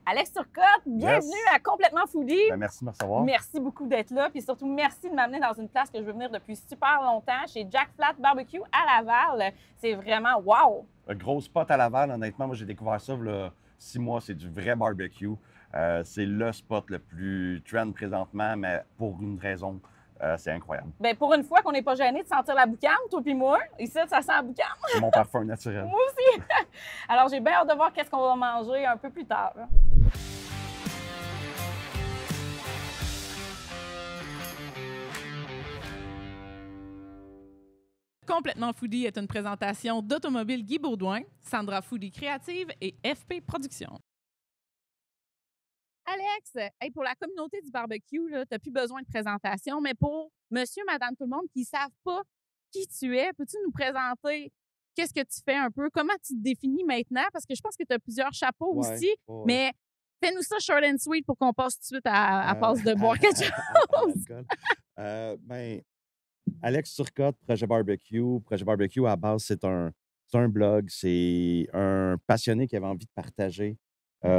Alex Turcotte, bienvenue Yes. à Complètement Foodie. Merci de me recevoir. Merci beaucoup d'être là, puis surtout merci de m'amener dans une place que je veux venir depuis super longtemps, chez Jack Flat Barbecue à Laval. C'est vraiment wow! Un gros spot à Laval, honnêtement, moi j'ai découvert ça il y a 6 mois, c'est du vrai barbecue. C'est le spot le plus trend présentement, mais pour une raison, c'est incroyable. Bien, pour une fois qu'on n'est pas gêné de sentir la boucane, toi puis moi, ici, ça sent la boucane. C'est mon parfum naturel. Moi aussi! Alors, j'ai bien hâte de voir qu'est-ce qu'on va manger un peu plus tard. Complètement Foodie est une présentation d'Automobile Guy Baudouin, Sandra Foodie Créative et FP Productions. Alex, hey, pour la communauté du barbecue, tu n'as plus besoin de présentation, mais pour monsieur, madame, tout le monde qui ne savent pas qui tu es, peux-tu nous présenter qu'est-ce que tu fais un peu? Comment tu te définis maintenant? Parce que je pense que tu as plusieurs chapeaux aussi, mais fais-nous ça short and sweet pour qu'on passe tout de suite à passe de boire quelque chose. Alex Turcotte, Projet Barbecue. Projet Barbecue, à la base, c'est un blog. C'est un passionné qui avait envie de partager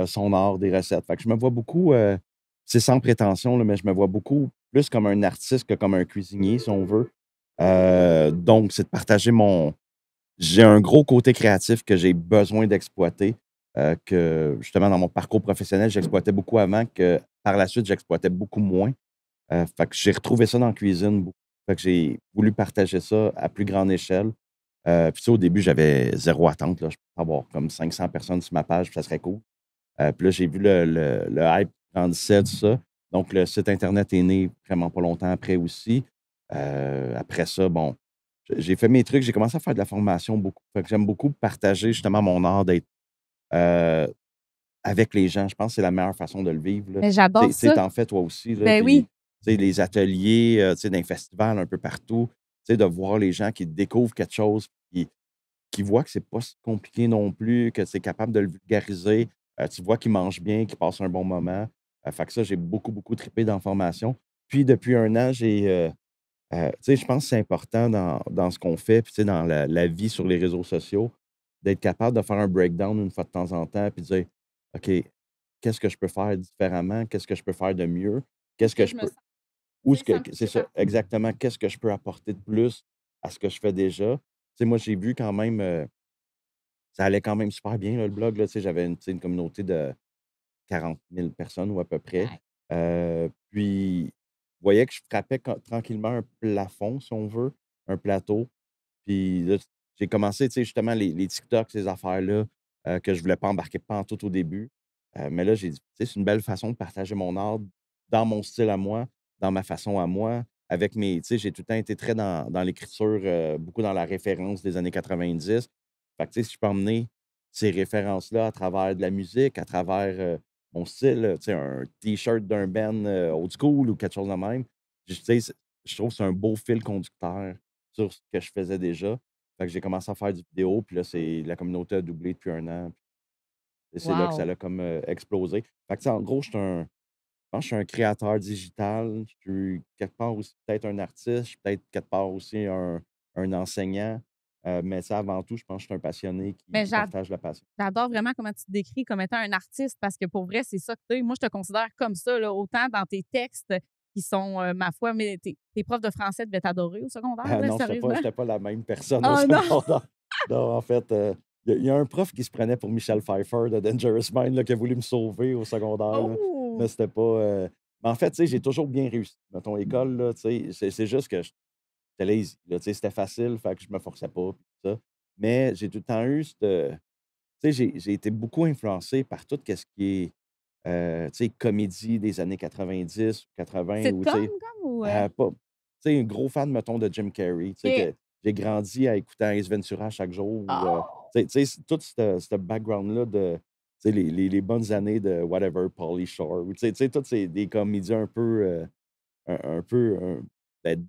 son art des recettes. Fait que je me vois beaucoup, c'est sans prétention, là, mais je me vois beaucoup plus comme un artiste que comme un cuisinier, si on veut. Donc, c'est de partager mon... J'ai un gros côté créatif que j'ai besoin d'exploiter, que justement, dans mon parcours professionnel, j'exploitais beaucoup avant, que par la suite, j'exploitais beaucoup moins. Fait que j'ai retrouvé ça dans la cuisine beaucoup. Fait que j'ai voulu partager ça à plus grande échelle. Puis tu sais, au début, j'avais zéro attente, là. Je peux avoir comme 500 personnes sur ma page, puis ça serait cool. Puis là, j'ai vu le hype qui grandissait, tout ça. Donc, le site Internet est né vraiment pas longtemps après aussi. Après ça, bon, j'ai fait mes trucs, j'ai commencé à faire de la formation beaucoup. Fait que j'aime beaucoup partager justement mon art d'être euh, avec les gens. Je pense que c'est la meilleure façon de le vivre, là. Mais j'adore Tu sais, ça. t'en fais toi aussi, là, Ben puis, oui. tu sais, les ateliers, tu sais, dans les festivals un peu partout, tu sais, de voir les gens qui découvrent quelque chose, qui voient que c'est pas si compliqué non plus, que c'est capable de le vulgariser. Tu vois qu'ils mangent bien, qu'ils passent un bon moment. Fait que ça, j'ai beaucoup, beaucoup trippé dans la formation. Puis depuis un an, tu sais, je pense que c'est important dans ce qu'on fait, puis tu sais, dans la vie sur les réseaux sociaux, d'être capable de faire un breakdown une fois de temps en temps, puis de dire, OK, qu'est-ce que je peux faire différemment? Qu'est-ce que je peux faire de mieux? Qu'est-ce que Que je je me peux... sens, Où tu est-ce sais, ça me que... C'est fait ça, partie. exactement. Qu'est-ce que je peux apporter de plus à ce que je fais déjà? Tu sais, moi, j'ai vu quand même... ça allait quand même super bien, là, le blog. Là, tu sais, j'avais tu sais, une communauté de 40 000 personnes ou à peu près. Ouais. Puis, je voyais que je frappais tranquillement un plafond, si on veut, un plateau. Puis là, j'ai commencé, tu sais, justement, les TikTok, ces affaires-là, que je voulais pas embarquer pantoute au début. Mais là, j'ai dit, tu sais, c'est une belle façon de partager mon art dans mon style à moi, dans ma façon à moi, avec mes, tu sais, j'ai tout le temps été très dans l'écriture, beaucoup dans la référence des années 90. Fait que, tu sais, si je peux emmener ces références-là à travers de la musique, à travers mon style, tu sais, un T-shirt d'un band old school ou quelque chose de même, tu sais, je trouve que c'est un beau fil conducteur sur ce que je faisais déjà. Fait que j'ai commencé à faire du vidéo, puis là, la communauté a doublé depuis un an. Et c'est là que ça Wow. a comme explosé. Fait que, tu sais, en gros, je pense que je suis un créateur digital. Je suis quelque part aussi peut-être un artiste. Je suis peut-être quelque part aussi un enseignant. Mais ça, avant tout, je pense que je suis un passionné Mais qui partage la passion. j'adore vraiment comment tu te décris comme étant un artiste parce que pour vrai, c'est ça que tu es. Moi, je te considère comme ça, là, autant dans tes textes qui sont, ma foi, mais tes profs de français devaient t'adorer au secondaire, Ah là, non, sérieusement. j'étais pas la même personne au Oh non! secondaire. Non, en fait, il y a un prof qui se prenait pour Michel Pfeiffer de Dangerous Mind là, qui a voulu me sauver au secondaire. Là, mais Oh! c'était pas. Mais en fait, tu sais, j'ai toujours bien réussi. Dans ton école, là, tu sais, c'est juste que j'étais lazy. Là, tu sais, c'était facile, fait que je me forçais pas. Puis tout ça. Mais j'ai tout le temps eu cette. Tu sais, j'ai été beaucoup influencé par tout ce qui est tu sais, comédie des années 90 ou 80 ou tu Sitcom sais, comme ou? pas tu sais, un gros fan, mettons, de Jim Carrey, tu sais, OK. que j'ai grandi à écouter Ace Ventura chaque jour ou, Oh! tout ce background-là de, tu sais, les bonnes années de whatever, Pauly Shore ou tu sais, toutes ces des comédies un peu, un peu, ben,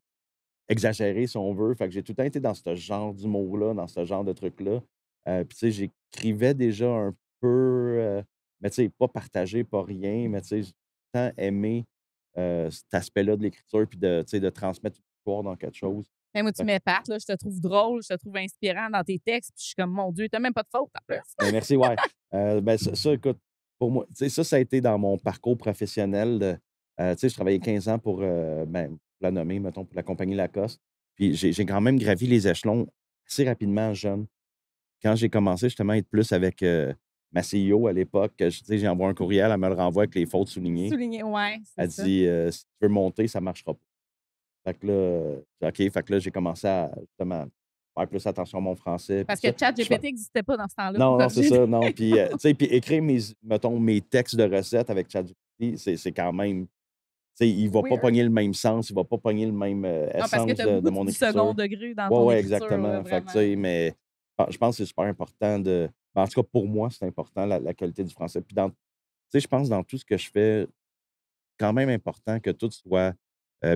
exagérées, si on veut. Fait que j'ai tout le temps été dans ce genre d'humour-là, dans ce genre de truc-là. Puis tu sais, j'écrivais déjà un peu, mais tu sais, pas partagé, pas rien, mais tu sais, j'ai tout le temps aimé, cet aspect-là de l'écriture puis de, tu sais, de transmettre une histoire dans quelque chose. Mais moi, tu Fait que m'épates, là. Je te trouve drôle, je te trouve inspirant dans tes textes, puis je suis comme, mon Dieu, t'as même pas de faute en plus. ben, merci, ouais. Ben, ça, écoute, pour moi, tu sais, ça a été dans mon parcours professionnel. Tu sais, je travaillais 15 ans pour, ben, pour la nommer, mettons, pour la compagnie Lacoste. Puis j'ai quand même gravi les échelons assez rapidement jeune. Quand j'ai commencé justement à être plus avec ma CEO à l'époque, tu sais, j'ai envoyé un courriel, elle me le renvoie avec les fautes soulignées. Souligner, ouais, c'est Elle ça. dit si tu veux monter, ça ne marchera pas. Fait que là, OK, fait que là, j'ai commencé à justement faire plus attention à mon français. Puis Parce tout que ça. Je ChatGPT n'existait pas dans ce temps-là pour Non, non, c'est corriger. ça, non. Puis, tu sais, puis écrire mettons, mes textes de recettes avec ChatGPT, c'est quand même, tu sais, il va pas Weird. pogner le même sens, il va pas pogner le même Non, parce que essence tu as de beaucoup mon du second écriture. degré dans Ouais, ton ouais, écriture, là, exactement. Fait que, tu vraiment. sais, mais je pense que c'est super important ben, en tout cas, pour moi, c'est important, la qualité du français. Puis, tu sais, je pense dans tout ce que je fais, quand même important que tout soit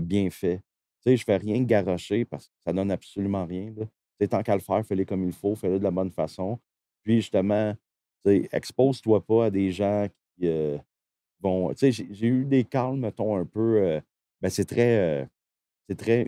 bien fait. Tu sais, je fais rien garrocher parce que ça donne absolument rien, là. Tu sais, tant qu'à le faire, fais-le comme il faut, fais-le de la bonne façon. Puis justement, tu sais, expose-toi pas à des gens qui vont. Tu sais, j'ai eu des calls, mettons, un peu. Ben, c'est très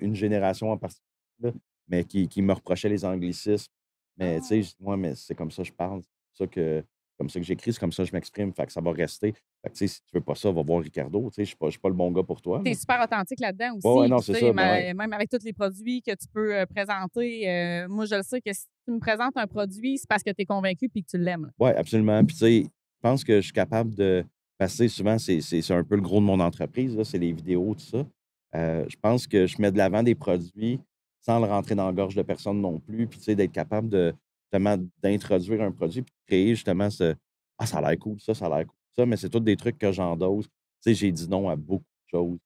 une génération en particulier, là, mais qui me reprochait les anglicismes. Mais tu sais, Ah! je dis: «Moi, mais c'est comme ça que je parle, c'est comme ça que j'écris, c'est comme ça que je m'exprime, fait que ça va rester. Fait que tu sais, si tu veux pas ça, va voir Ricardo, tu sais, je suis pas le bon gars pour toi, Tu es là». super authentique là-dedans Ouais, ouais, aussi. non, Puis, c'est tu sais, ça, ben ouais. même avec tous les produits que tu peux présenter, moi, je le sais que si tu me présentes un produit, c'est parce que tu es convaincu puis que tu l'aimes, là. Ouais, absolument. Puis tu sais, je pense que je suis capable de parce que tu sais, souvent, c'est un peu le gros de mon entreprise, là, c'est les vidéos, tout ça. Je pense que je mets de l'avant des produits sans le rentrer dans la gorge de personne non plus. Puis tu sais, d'être capable de justement d'introduire un produit puis de créer justement ce «Ah, ça a l'air cool, ça a l'air cool, ça», mais c'est tous des trucs que j'endosse. Tu sais, j'ai dit non à beaucoup de choses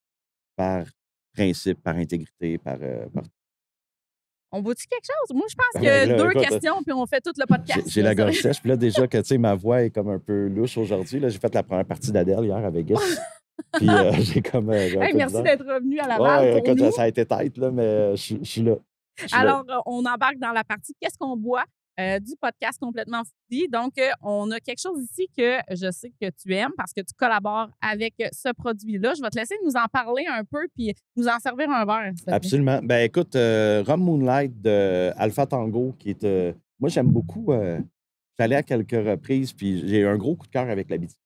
par principe, par intégrité, par On boit-tu quelque chose? Moi, je pense ben que là, 2 écoute, questions, puis on fait tout le j'ai podcast, j'ai là, la gorge sérieux. sèche. Puis là, déjà que, tu sais, ma voix est comme un peu louche aujourd'hui. Là, j'ai fait la première partie d'Adèle hier à Vegas. Puis j'ai un Hey, peu de merci misère. d'être revenu à Ouais, Laval ouais, pour écoute, nous. ça a été tête, là, mais je suis là. Je suis là. Alors, on embarque dans la partie «Qu'est-ce qu'on boit?» du podcast Complètement Foodie. Donc, on a quelque chose ici que je sais que tu aimes parce que tu collabores avec ce produit-là. Je vais te laisser nous en parler un peu puis nous en servir un verre, s'il te plaît. Absolument. Ben écoute, Rum Moonlight de Alpha Tango, qui est. Moi, j'aime beaucoup. Je suis allé à quelques reprises, puis j'ai eu un gros coup de cœur avec l'Abitibi.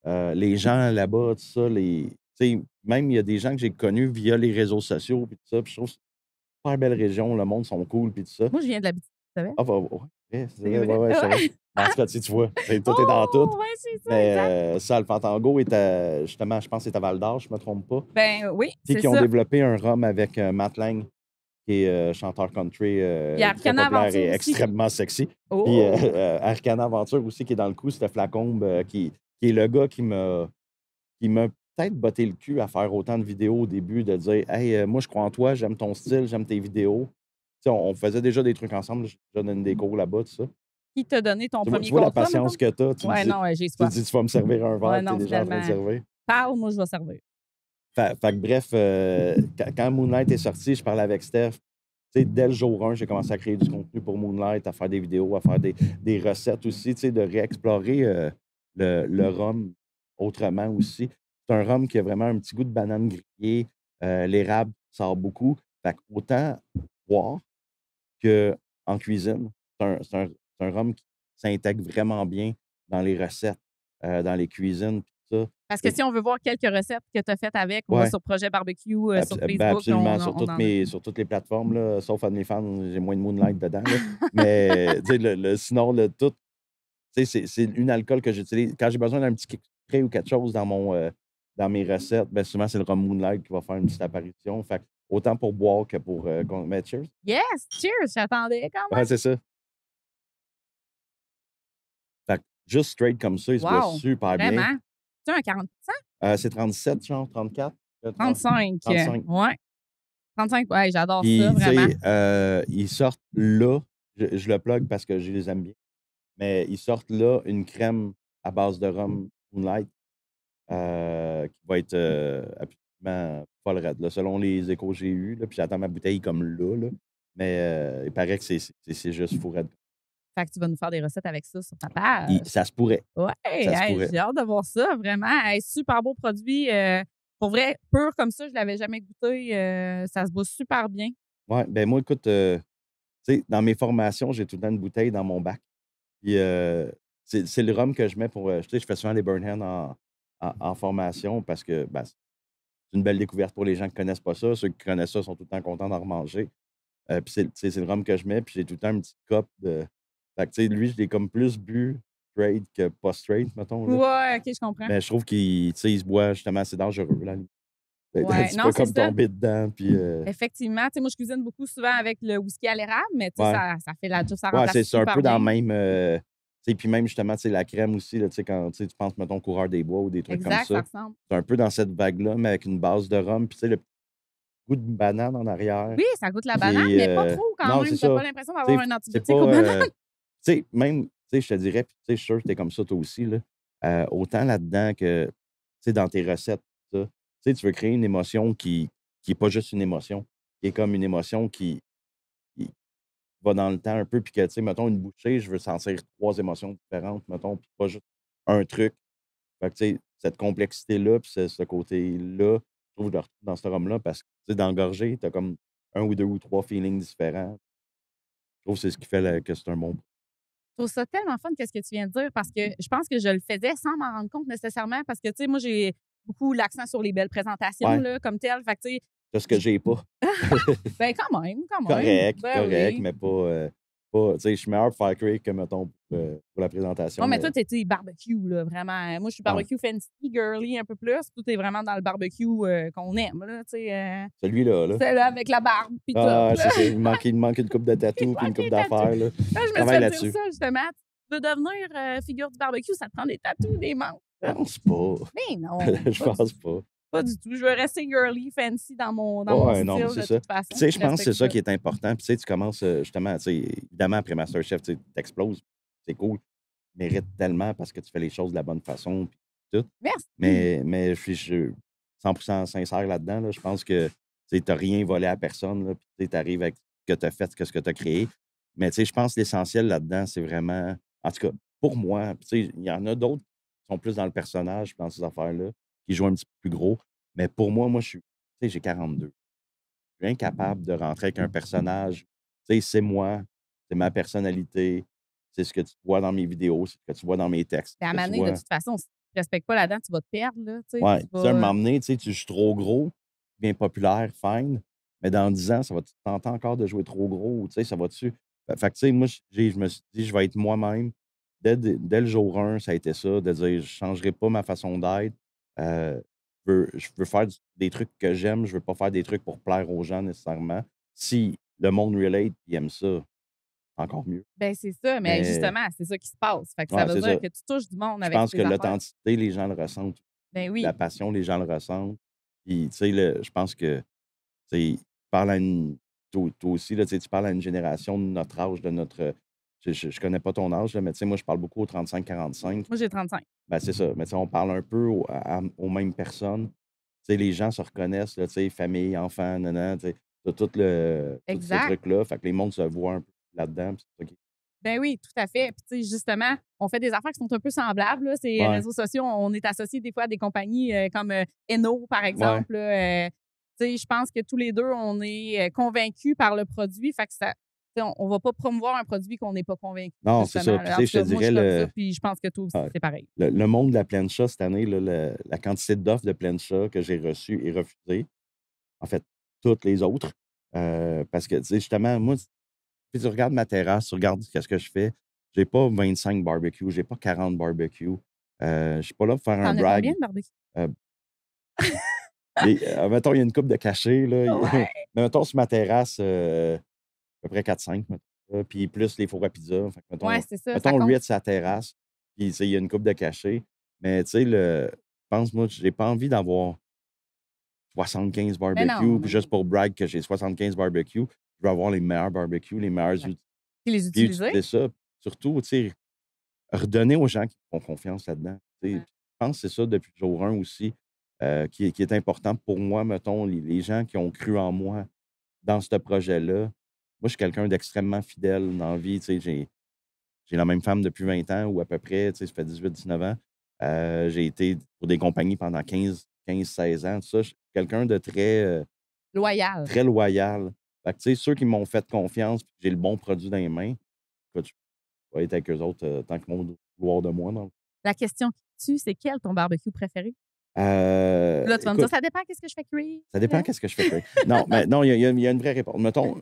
Les gens là-bas, tout ça, tu sais, même il y a des gens que j'ai connus via les réseaux sociaux, puis tout ça, puis je trouve que c'est une super belle région, le monde sont cool, puis tout ça. Moi, je viens de l'Abitibi, tu savais? Ah, bah, ouais, c'est C'est vrai, ouais, vrai? ouais, je savais. Ouais. Mais en tout cas, tu vois, tout est dans tout. Oh! Ouais, c'est ça, exact. Mais ça, le Fantango est justement, je pense que c'est à Val-d'Or, je ne me trompe pas. Ben oui, Puis c'est qui ont ça. développé un rhum avec Matt Lang, qui est chanteur country Il y a très Arcana populaire Aventure et aussi. extrêmement sexy. Puis Oh! Arcana Aventure aussi, qui est dans le coup, c'était Flacombe, qui est le gars qui m'a peut-être botté le cul à faire autant de vidéos au début, de dire Hey, moi, je crois en toi, j'aime ton style, j'aime tes vidéos. Tu sais, on faisait déjà des trucs ensemble, je donne des cours là-bas, tout ça. Qui t'a donné ton Tu premier vois la contrat, mettons? patience que tu as, Ouais, non, ouais, j'ai soif. tu vas me servir un Ouais, verre, tu es non, déjà en train de finalement. servir. Parle, moi, je vais servir. Fait que bref, quand Moonlight est sorti, je parlais avec Steph. Tu sais, dès le jour 1, j'ai commencé à créer du contenu pour Moonlight, à faire des vidéos, à faire des recettes aussi, tu sais, de réexplorer le rhum autrement aussi. C'est un rhum qui a vraiment un petit goût de banane grillée. L'érable sort beaucoup. Fait que autant boire qu'en cuisine. C'est un rhum qui s'intègre vraiment bien dans les recettes, dans les cuisines, puis tout ça. Parce que si on veut voir quelques recettes que tu as faites avec, on va Ouais. sur Projet Barbecue sur Ben Facebook, absolument, on en a. sur toutes les plateformes, là, sauf OnlyFans, j'ai moins de Moonlight dedans, là. Mais tu sais, sinon, le tout, tu sais, c'est une alcool que j'utilise. Quand j'ai besoin d'un petit kick frais ou quelque chose dans mes recettes, ben souvent, c'est le rhum Moonlight qui va faire une petite apparition. Fait que autant pour boire que pour mais cheers. Yes! Cheers! J'attendais quand Ouais, même. c'est ça. Fait que juste straight comme ça, il se boit Wow! super bien. Vraiment? Tu un 40? C'est 37, genre 34, 35. 35. Ouais. 35, ouais, j'adore ça, Puis, tu vraiment. sais, ils sortent là, je le plug parce que je les aime bien. Mais ils sortent là une crème à base de rhum Moonlight qui va être absolument folle raide, là, selon les échos que j'ai eus. Là, puis j'attends ma bouteille comme là. Mais il paraît que c'est juste fou raide. Fait que tu vas nous faire des recettes avec ça sur ta page. Ça se pourrait. Ouais, Ça se hey, pourrait. j'ai hâte de voir ça, vraiment. Hey, super beau produit. Pour vrai, pur comme ça, je l'avais jamais goûté. Ça se boit super bien. Ouais, ben moi, écoute, tu sais, dans mes formations, j'ai tout le temps une bouteille dans mon bac. Puis c'est le rhum que je mets pour, tu sais, je fais souvent les burn hands en formation parce que, c'est une belle découverte pour les gens qui connaissent pas ça. Ceux qui connaissent ça sont tout le temps contents d'en remanger. Puis c'est tu sais, c'est le rhum que je mets, puis j'ai tout le temps une petite coupe de fait que, tu sais, lui, je l'ai comme plus bu straight que pas straight, mettons, là. Ouais, OK, je comprends. Mais je trouve qu'il tu sais, il se boit justement, c'est dangereux, là. Ouais, Tu non, peux c'est comme ça. tomber dedans, puis Effectivement, tu sais, moi, je cuisine beaucoup souvent avec le whisky à l'érable, mais tu sais, ouais. ça fait la job, ça Ouais, remplace c'est un super peu dans le bien. même, tu sais, puis même justement, tu sais, la crème aussi, là, tu sais, quand, tu sais, tu penses, mettons, Coureur des bois ou des trucs comme Exact, ça ça, ressemble. c'est un peu dans cette vague-là, mais avec une base de rhum, puis tu sais, le goût de banane en arrière Oui, ça goûte la qui banane, mais pas est, trop quand non, c'est même. Tu as ça. pas l'impression Tu d'avoir sais, un c'est antibiotique aux pas, bananes. tu sais, même, tu sais, je te dirais, puis tu sais, je suis sûr que tu comme ça toi aussi, là, autant là-dedans que, tu sais, dans tes recettes, ça, tu sais, tu veux créer une émotion qui est pas juste une émotion, qui est comme une émotion qui va dans le temps un peu, puis que, tu sais, mettons, une bouchée, je veux sentir 3 émotions différentes, mettons, puis pas juste un truc. Fait que, tu sais, cette complexité-là, puis ce côté-là, je trouve que je le retrouve dans ce rhum-là parce que, tu sais, dans le gorgée, tu as comme un ou 2 ou 3 feelings différents. Je trouve que c'est ce qui fait que c'est un bon. Je trouve ça tellement fun qu'est-ce que tu viens de dire parce que je pense que je le faisais sans m'en rendre compte nécessairement parce que, tu sais, moi, j'ai beaucoup l'accent sur les belles présentations, Ouais, là, comme telles. Fait que, tu sais, c'est ce que j- j'ai pas. ben, quand même, quand même. Correct, Ben correct, oui. mais pas tu sais, je suis meilleur pour faire cuire que, mettons, pour la présentation, Ouais, mais toi, mais t'es barbecue, là, vraiment. Moi, je suis ouais, barbecue fancy, girly un peu plus. Tout est vraiment dans le barbecue qu'on aime, là, tu sais. celui-là, là. Celle-là avec la barbe, puis tout, Ah, là. c'est ça, il manque une coupe de Il tatou puis une manque coupe les tatous. d'affaires, là. Là, je Je me suis travaille fait dire là-dessus. ça, justement. Tu veux devenir figure du barbecue, ça te prend des tatous, des membres. Je pense pas. Mais non, Je pense pas. pas du tout. Je veux rester girly, fancy dans mon Ouais, non, mais style c'est de ça. toute Puis, tu façon. sais, Je je pense que c'est respecte ça ça. qui est important. Puis, tu sais, tu commences, justement, tu sais, évidemment, après MasterChef, tu exploses, c'est cool. Tu mérites tellement parce que tu fais les choses de la bonne façon, puis tout. Merci. Mais je suis 100% sincère là-dedans, là. Je pense que, tu n'as rien volé à personne, là, puis tu arrives avec ce que tu as fait, ce que tu as créé. Mais, tu sais, je pense que l'essentiel là-dedans, c'est vraiment, en tout cas, pour moi, puis, tu sais, il y en a d'autres qui sont plus dans le personnage, dans ces affaires-là, qui jouent un petit peu plus gros. Mais pour moi, je suis, tu sais, j'ai 42. Je suis incapable de rentrer avec un personnage. Tu sais, c'est moi, c'est ma personnalité, c'est ce que tu vois dans mes vidéos, c'est ce que tu vois dans mes textes, Mais à un ce que moment tu donné, de vois. toute façon, si tu ne respectes pas là-dedans, tu vas te perdre, là. Tu sais, Ouais, tu tu sais, un vas. moment donné, tu sais, je suis trop gros, bien populaire, fine, mais dans 10 ans, ça va-tu te tenter encore de jouer trop gros? Ou, tu sais, ça va-tu? Fait que, tu sais, moi, je me suis dit, je vais être moi-même. Dès le jour 1, ça a été ça, de dire, je ne changerai pas ma façon d'être. Je veux faire des trucs que j'aime, je veux pas faire des trucs pour plaire aux gens nécessairement. Si le monde relate et aime ça, encore mieux. Ben, c'est ça. Mais Mais justement, c'est ça qui se passe. Fait que ça ouais, veut c'est dire ça. que tu touches du monde Je avec pense que tes affaires. l'authenticité, les gens le ressentent. Ben La oui. passion, les gens le ressentent. Puis, tu sais, je pense que, tu sais, tu parles à une. Toi aussi, là, tu sais, tu parles à une génération de notre âge, de notre. Je connais pas ton âge, là, mais tu sais, moi, je parle beaucoup aux 35-45. Moi, j'ai 35. Ben, c'est ça. Mais tu sais, on parle un peu aux mêmes personnes. Tu sais, les gens se reconnaissent, là, tu sais, famille, enfants, nanan, tu sais, t'as tout ce Exact. truc-là. Fait que les mondes se voient un peu là-dedans. Puis c'est ça Ben oui, tout à fait. Puis, tu sais, justement, on fait des affaires qui sont un peu semblables, là. Ces ouais, réseaux sociaux, on est associés des fois à des compagnies comme Eno, par ouais. exemple. Là. Tu sais, je pense que tous les deux, on est convaincus par le produit. Fait que ça, tu sais, on va pas promouvoir un produit qu'on n'est pas convaincu, Non, c'est ça. justement. Puis, Là. tu En sais, tout je te cas, moi, je dirais, suis comme ça, puis je pense que toi aussi, ouais, c'est pareil. le monde de la plancha cette année, là, la quantité d'offres de plancha que j'ai reçues et refusées, en fait, toutes les autres, parce que, tu sais, justement, moi, tu regardes ma terrasse, tu regardes ce que je fais, j'ai pas 25 barbecues, j'ai pas 40 barbecues. Je suis pas là pour faire un T'en as combien brag. de barbecue? Euh, mettons, il y a une coupe de cachets, là. Ouais. Mais mettons, sur ma terrasse, à peu près 4-5, mettons, là, puis plus les fours à pizza. Fait que Ouais, mettons, c'est ça, ça mettons compte. 8 sur la terrasse, puis tu sais, il y a une coupe de cachets. Mais tu sais, je pense, moi, j'ai pas envie d'avoir 75 Mais non, barbecues, puis mais juste non. pour brag que j'ai 75 barbecues. Je veux avoir les meilleurs barbecues, les meilleurs Exact. outils, Puis les puis utiliser? utiliser ça. Surtout, tu sais, redonner aux gens qui font confiance là-dedans. Tu sais, Ouais. je pense que c'est ça depuis le jour 1 aussi, qui est important pour moi, mettons, les gens qui ont cru en moi dans ce projet-là. Moi, je suis quelqu'un d'extrêmement fidèle dans la vie. Tu sais, j'ai la même femme depuis 20 ans ou à peu près, tu sais, ça fait 18-19 ans. J'ai été pour des compagnies pendant 15-16 ans, tout ça. Je suis quelqu'un de Loyal. très loyal. Fait que, tu sais, ceux qui m'ont fait confiance puis que j'ai le bon produit dans les mains, écoute, je vais être avec eux autres tant que mon vouloir de moi. La question qui tue, c'est quel ton barbecue préféré? Là, tu vas me dire, Écoute, ça dépend qu'est-ce que je fais cuire. ça dépend qu'est-ce que je fais cuire. Non, mais non, il y a une vraie réponse. Mettons,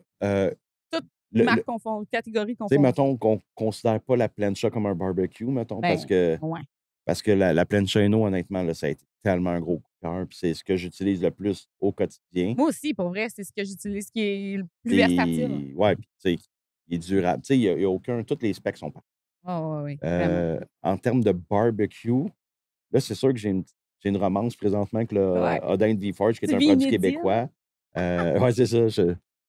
Toutes le- catégories tu sais, confondues. mettons qu'on considère pas la plancha comme un barbecue, mettons, Ben, ouais. parce que la plancha Eno, honnêtement, là, ça a été tellement un gros coup de cœur, puis c'est ce que j'utilise le plus au quotidien. Moi aussi, pour vrai, c'est ce que j'utilise qui est le plus versatile. Puis, ouais, puis tu sais, il est durable. Tu sais, il y a aucun... Tous les specs sont parfaits. Oh, oui, vraiment. En termes de barbecue, là, c'est sûr que j'ai une romance présentement avec le Ouais. Odin de V-Forge, qui est Tu un vis produit inédit, québécois. Ouais, c'est ça.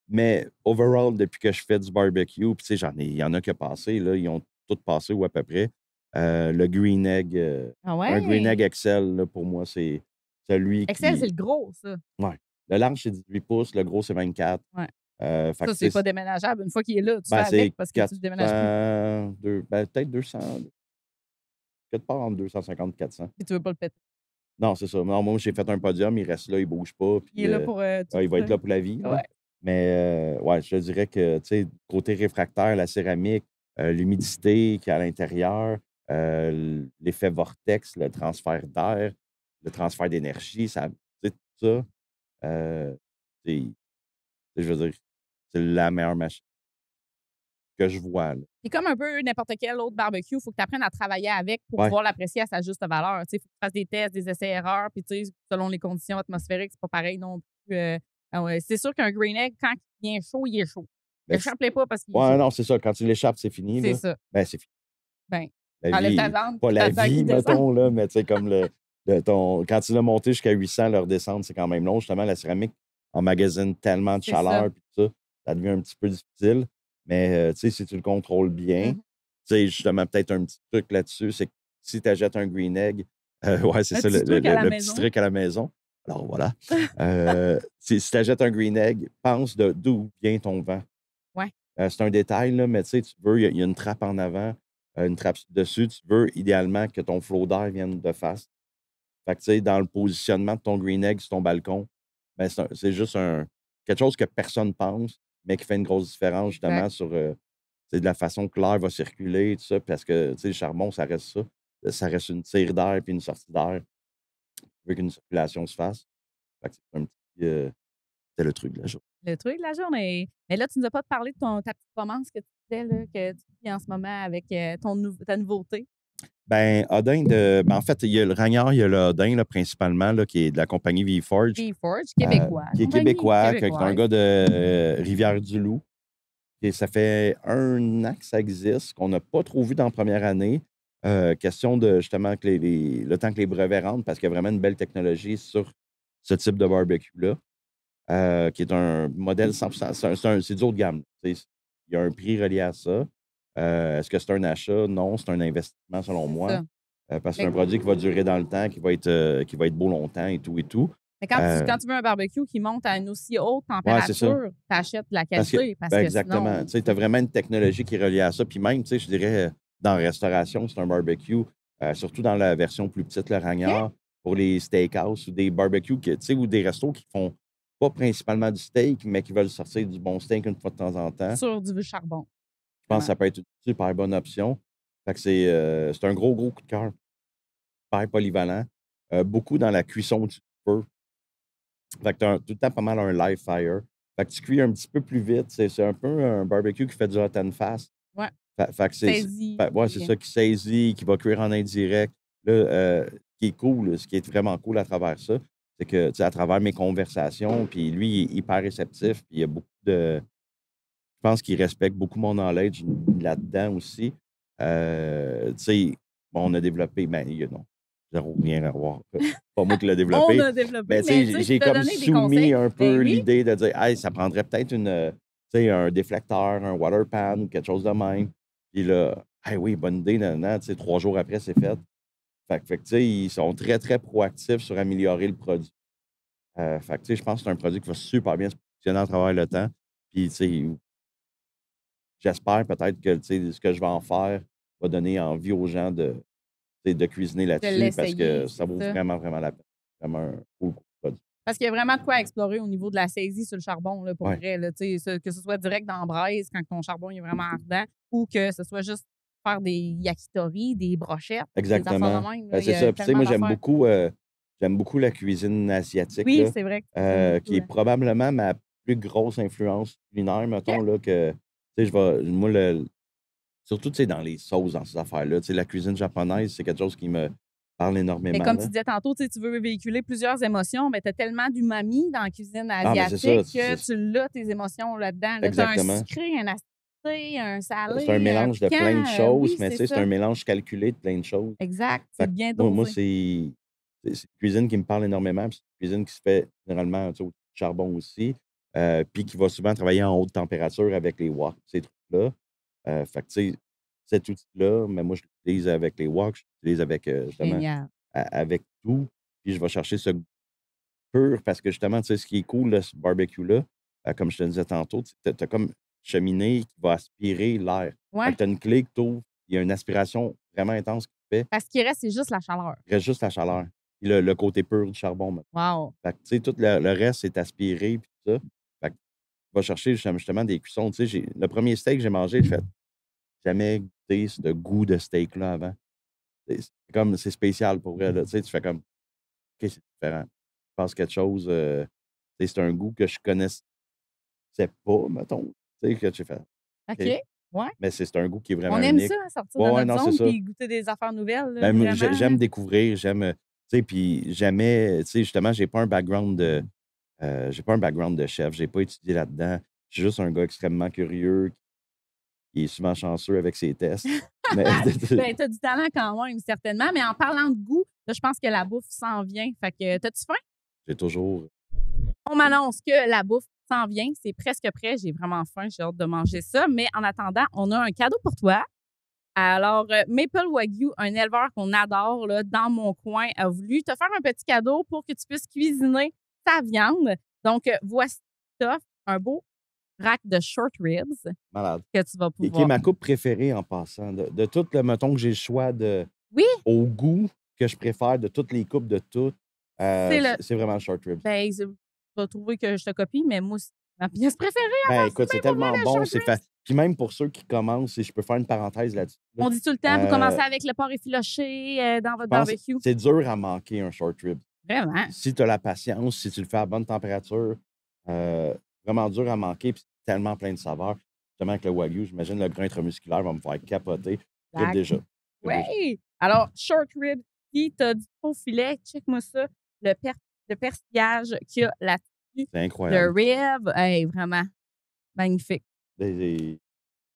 Mais overall, depuis que je fais du barbecue, puis tu sais, il y en a qui ont passé, là, ils ont tous passé ou à peu près. Le Green Egg, Ah un Green Egg ouais? Excel, là, pour moi, c'est celui Excel, c'est qui... le gros, ça. Ouais. Le large, c'est 18 pouces, le gros, c'est 24. Ouais. Fait Ça, que, c'est tu pas sais, déménageable. Une fois qu'il est là, tu fais ben, avec c'est parce que tu le déménages plus. 400, peut-être 200, quelque part entre 250 et 400. Puis tu veux pas le péter. Non, c'est ça. Non, moi, j'ai fait un podium, il reste là, il bouge pas. Il Puis, est là pour tout il va être ça. là pour la vie. Là. Ouais. Mais ouais, je te dirais que, tu sais, côté réfractaire, la céramique, l'humidité qu'il y a à l'intérieur, l'effet vortex, le transfert d'air, le transfert d'énergie, ça, tu sais, tout ça, c'est, je veux dire, c'est la meilleure machine que je vois. Là. C'est comme un peu n'importe quel autre barbecue. Il faut que tu apprennes à travailler avec pour Ouais. pouvoir l'apprécier à sa juste valeur. Il faut que tu fasses des tests, des essais-erreurs. Puis, selon les conditions atmosphériques, c'est pas pareil non plus. C'est sûr qu'un green egg, quand il vient chaud, il est chaud. Ben, Échappe-les pas parce qu'il est ouais, chaud. non, c'est ça. Quand tu l'échappes, c'est fini. C'est Là. ça. Ben, c'est fini. Ben, La enlève ta vie, vente. pas la ta vie, qui descend. mettons, là, mais tu sais, comme quand tu l'as monté jusqu'à 800, le redescendre, c'est quand même long. Justement, la céramique emmagasine tellement de C'est ça. chaleur, puis tout ça, ça devient un petit peu difficile. Mais, tu sais, si tu le contrôles bien, Mhm. tu sais, justement, peut-être un petit truc là-dessus, c'est que si tu achètes un green egg, ouais, c'est Un ça, petit truc à la le maison. petit truc à la maison. Alors, voilà. Si tu achètes un green egg, pense d'où vient ton vent. Ouais. C'est un détail, là, mais tu sais, tu veux, il y a une trappe en avant, une trappe dessus. Tu veux idéalement que ton flot d'air vienne de face. Fait que, tu sais, dans le positionnement de ton green egg sur ton balcon, ben, c'est juste quelque chose que personne pense, mais qui fait une grosse différence, justement, Exact. sur tu sais, de la façon que l'air va circuler, tout ça, parce que, tu sais, le charbon, ça reste ça. Ça reste une tire d'air puis une sortie d'air. Tu veux qu'une circulation se fasse. Fait que c'est un petit... c'était le truc de la journée. Le truc de la journée. Mais là, tu nous as pas parlé de ta petite romance que tu disais, là, que tu vis en ce moment avec ta nouveauté. Ben, Odin en fait, il y a le Ragnard, il y a le Odin, là, principalement, là, qui est de la compagnie V-Forge. V-Forge, québécois. Qui est Compagnie québécois, qui est un québécoise. gars de Rivière-du-Loup. Et ça fait 1 an que ça existe, qu'on n'a pas trop vu dans la première année. Question de justement que le temps que les brevets rentrent, parce qu'il y a vraiment une belle technologie sur ce type de barbecue-là, qui est un modèle 100%. C'est du haut de gamme. Il y a un prix relié à ça. Est-ce que c'est un achat? Non, c'est un investissement selon C'est moi. ça. Parce que c'est un produit qui va durer dans le temps, qui va être beau longtemps et tout et tout. Mais quand tu veux un barbecue qui monte à une aussi haute Ouais, c'est ça. température, tu achètes la qualité. Parce que exactement. sinon, Tu sais, as vraiment une technologie qui est reliée à ça. Puis même, tu sais, je dirais, dans la restauration, c'est un barbecue, surtout dans la version plus petite, le Ragnard, pour les steakhouse ou des barbecues, tu sais, ou des restos qui font pas principalement du steak, mais qui veulent sortir du bon steak une fois de temps en temps. sur du charbon. Je pense que ça peut être une super bonne option. Fait que c'est un gros, gros coup de cœur. Super polyvalent. Beaucoup dans la cuisson du feu. Fait que tu as tout le temps pas mal un live fire. Fait que tu cuis un petit peu plus vite. C'est un peu un barbecue qui fait du hot and fast. Ouais. Fait que c'est ça, qui saisit, qui va cuire en indirect. Là, ce qui est cool, ce qui est vraiment cool à travers ça, c'est que, tu sais, à travers mes conversations, puis lui, il est hyper réceptif, puis il y a beaucoup de... Je pense qu'il respecte beaucoup mon knowledge là-dedans aussi. Tu sais, on a développé... Ben, non, zéro rien à voir. Pas moi qui l'ai développé. On a développé. Mais tu sais, j'ai comme soumis un peu l'idée de dire, hey, ça prendrait peut-être un déflecteur, un water pan ou quelque chose de même. Puis là, hey, oui, bonne idée, tu sais, 3 jours après, c'est fait. Fait que tu sais, ils sont très, très proactifs sur améliorer le produit. Fait que tu sais, je pense que c'est un produit qui va super bien se positionner à travers le temps. Puis tu sais, j'espère peut-être que tu sais, ce que je vais en faire va donner envie aux gens de cuisiner là-dessus parce que ça vaut vraiment, vraiment la peine. Vraiment un cool produit. Parce qu'il y a vraiment de quoi explorer au niveau de la saisie sur le charbon, là, pour vrai. Là, que ce soit direct dans la braise quand ton charbon est vraiment ardent ou que ce soit juste faire des yakitori, des brochettes, des Exactement. affaires de même. Il C'est y a ça. Puis, tu sais, moi, tellement d'affaires. j'aime beaucoup la cuisine asiatique, Oui, là, c'est vrai que tu cuisines beaucoup. qui est probablement ma plus grosse influence culinaire, mettons, là, que, tu sais, moi, surtout, tu sais, dans les sauces, dans ces affaires-là, tu sais, la cuisine japonaise, c'est quelque chose qui me parle Mais énormément, comme là. tu disais tantôt, tu veux véhiculer plusieurs émotions, mais tu as tellement d'umami dans la cuisine Ah, mais c'est ça. asiatique que tu l'as, tes émotions là-dedans. Là. Tu as un Exactement. sucré, un acide, un C'est un salé, un mélange de plein de piquant. choses, Oui, mais tu c'est sais, c'est ça. un mélange calculé de plein de choses. Exact. Fait C'est que bien moi, dosé. c'est une cuisine qui me parle énormément. Puis c'est une cuisine qui se fait généralement, tu sais, au charbon aussi, puis qui va souvent travailler en haute température avec les wok, ces trucs-là. Fait que, tu sais, cet outil-là, mais moi, je l'utilise avec les wok, je l'utilise avec, justement, Génial. avec tout. Puis je vais chercher ce goût pur parce que, justement, tu sais, ce qui est cool de ce barbecue-là, comme je te disais tantôt, tu as comme une cheminée qui va aspirer l'air. Fait Ouais. que tu as une clé que tu ouvres, il y a une aspiration vraiment intense qui se fait. Parce qu'il reste, c'est juste la chaleur. Il reste juste la chaleur. Puis le côté pur du charbon, maintenant. Wow. Fait que, tu sais, tout le reste, c'est aspiré, puis tout ça. Fait que tu vas chercher justement des cuissons. Tu sais, le premier steak que j'ai mangé, j'ai fait jamais goûté ce goût de steak-là avant. C'est spécial pour vrai, là. Tu sais, tu fais comme, OK, c'est différent. Je pense quelque chose, tu sais, c'est un goût que je connaissais pas, mettons. Tu sais, que j'ai fait, OK. OK. Ouais. Mais c'est un goût qui est vraiment On aime unique. ça, sortir Ouais, de ouais, notre non, c'est zone ça. puis goûter des affaires nouvelles, là, Ben, moi, vraiment. j'aime Là. découvrir, tu sais, puis jamais, tu sais, justement, j'ai pas un background de chef, j'ai pas étudié là-dedans. Je suis juste un gars extrêmement curieux qui est souvent chanceux avec ses tests. Mais Ben, t'as du talent quand même, certainement. Mais en parlant de goût, là, je pense que la bouffe s'en vient. Fait que, t'as-tu faim? j'ai toujours On m'annonce que la bouffe s'en vient. C'est presque prêt. J'ai vraiment faim. J'ai hâte de manger ça. Mais en attendant, on a un cadeau pour toi. Alors, Maple Wagyu, un éleveur qu'on adore là, dans mon coin, a voulu te faire un petit cadeau pour que tu puisses cuisiner ta viande. Donc, voici t'offre un beau rack de short ribs malade. que tu vas Qui est pouvoir. ma coupe préférée en passant. De tout le mettons que j'ai le choix Oui, au goût que je préfère de toutes les coupes de toutes, c'est vraiment le short ribs. ben, tu vas trouver que je te copie, mais moi, c'est ma pièce préférée. Ben, écoute, c'est pour vrai, tellement le bon. short ribs. Puis même pour ceux qui commencent, si je peux faire une parenthèse là-dessus. là, On dit tout le temps, vous commencez euh, avec le porc effiloché dans votre je pense barbecue. c'est dur à manquer un short rib. Vraiment. Si tu as la patience, si tu le fais à bonne température, vraiment dur à manquer, puis c'est tellement plein de saveurs. Justement, avec le Wagyu, j'imagine le grain intramusculaire va me faire capoter. Trip Exact. déjà. Trip déjà. Oui! Alors, short rib, puis t'as du faux filet, check-moi ça, le persillage qu'il y a là-dessus, C'est le incroyable. rib, hey, vraiment magnifique. C'est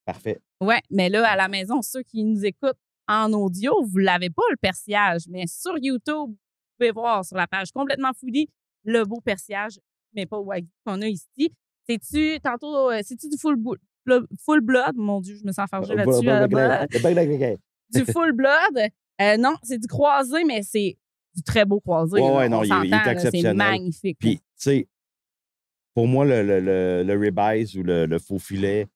parfait. Ouais, mais là, à la maison, ceux qui nous écoutent en audio, vous l'avez pas, le persillage, mais sur YouTube, vous pouvez voir sur la page complètement foodie le beau persillage, mais pas wagyu qu'on a ici. C'est-tu du full blood? Mon Dieu, je me sens fargée là-dessus. Du full blood. Non, c'est du croisé, mais c'est du très beau croisé. Ouais, là, ouais, on non, il est s'entend, là, c'est exceptionnel. magnifique. Puis, tu sais, pour moi, le ribeye ou le faux filet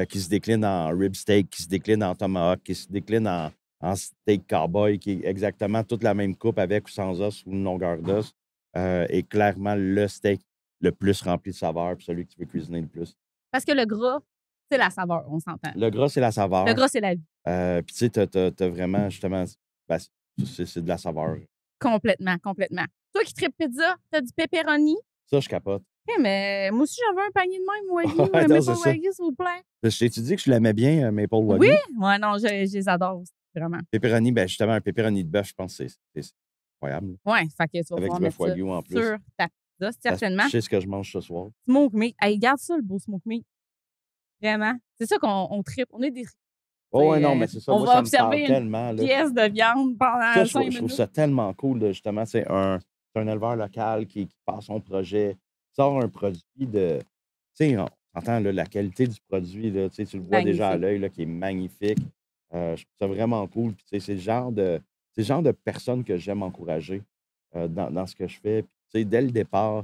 qui se décline en rib steak, qui se décline en tomahawk, qui se décline en steak cowboy, qui est exactement toute la même coupe avec ou sans os ou une longueur d'os, est clairement le steak le plus rempli de saveur, puis celui que tu veux cuisiner le plus. Parce que le gras, c'est la saveur, on s'entend. Le gras, c'est la saveur. Le gras, c'est la vie. Puis, tu sais, t'as vraiment, justement, ben, c'est de la saveur. Complètement, complètement. Toi qui tripes pizza, t'as du pepperoni. Ça, je capote. Mais moi aussi, j'avais un panier de même, Wagyu, Ouais, non, Maple c'est ça. Wagyu, s'il vous plaît. Je t'ai dit que je l'aimais bien, Maple Wagyu. Oui? Ouais, non, je les adore aussi, vraiment. Pepperoni, ben justement, un pepperoni de bœuf, je pense que c'est incroyable. Ouais, fait que tu vas Avec pouvoir du mettre bœuf ça Wagyu en plus. sur ta pizza, certainement. Je sais ce que je mange ce soir. Smoke meat. Hey, regarde ça, le beau smoke meat. Vraiment. C'est ça qu'on tripe. On est des... Oh, ouais, non, mais c'est ça. On Moi, va ça me parle observer une tellement. Là. pièce de viande pendant Ça, 5 je trouve minutes. ça tellement cool, là, justement. C'est un éleveur local qui part son projet, sort un produit de. Tu sais, on entend là, la qualité du produit, là, tu le vois déjà à l'œil, là, qui est magnifique. Je trouve ça vraiment cool. Puis, c'est le genre de personne que j'aime encourager dans ce que je fais. Puis, dès le départ,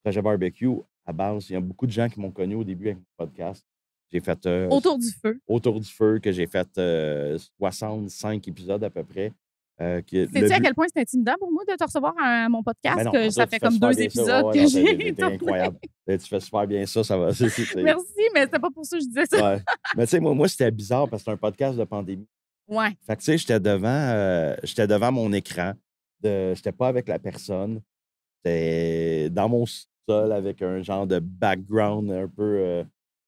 Projet Barbecue, à base, il y a beaucoup de gens qui m'ont connu au début avec mon podcast. J'ai fait Autour du feu. Autour du feu, que j'ai fait 65 épisodes à peu près. Sais-tu à quel point c'est intimidant pour moi de te recevoir à mon podcast? Non, que ça fait comme 2 épisodes que j'ai. C'était incroyable. Tu fais super bien ça, ça va. Merci, mais c'était pas pour ça que je disais ça. Ouais. Mais tu sais, moi, c'était bizarre parce que c'est un podcast de pandémie. Ouais. Fait que, tu sais, j'étais devant mon écran. J'étais pas avec la personne. J'étais dans mon sol avec un genre de background un peu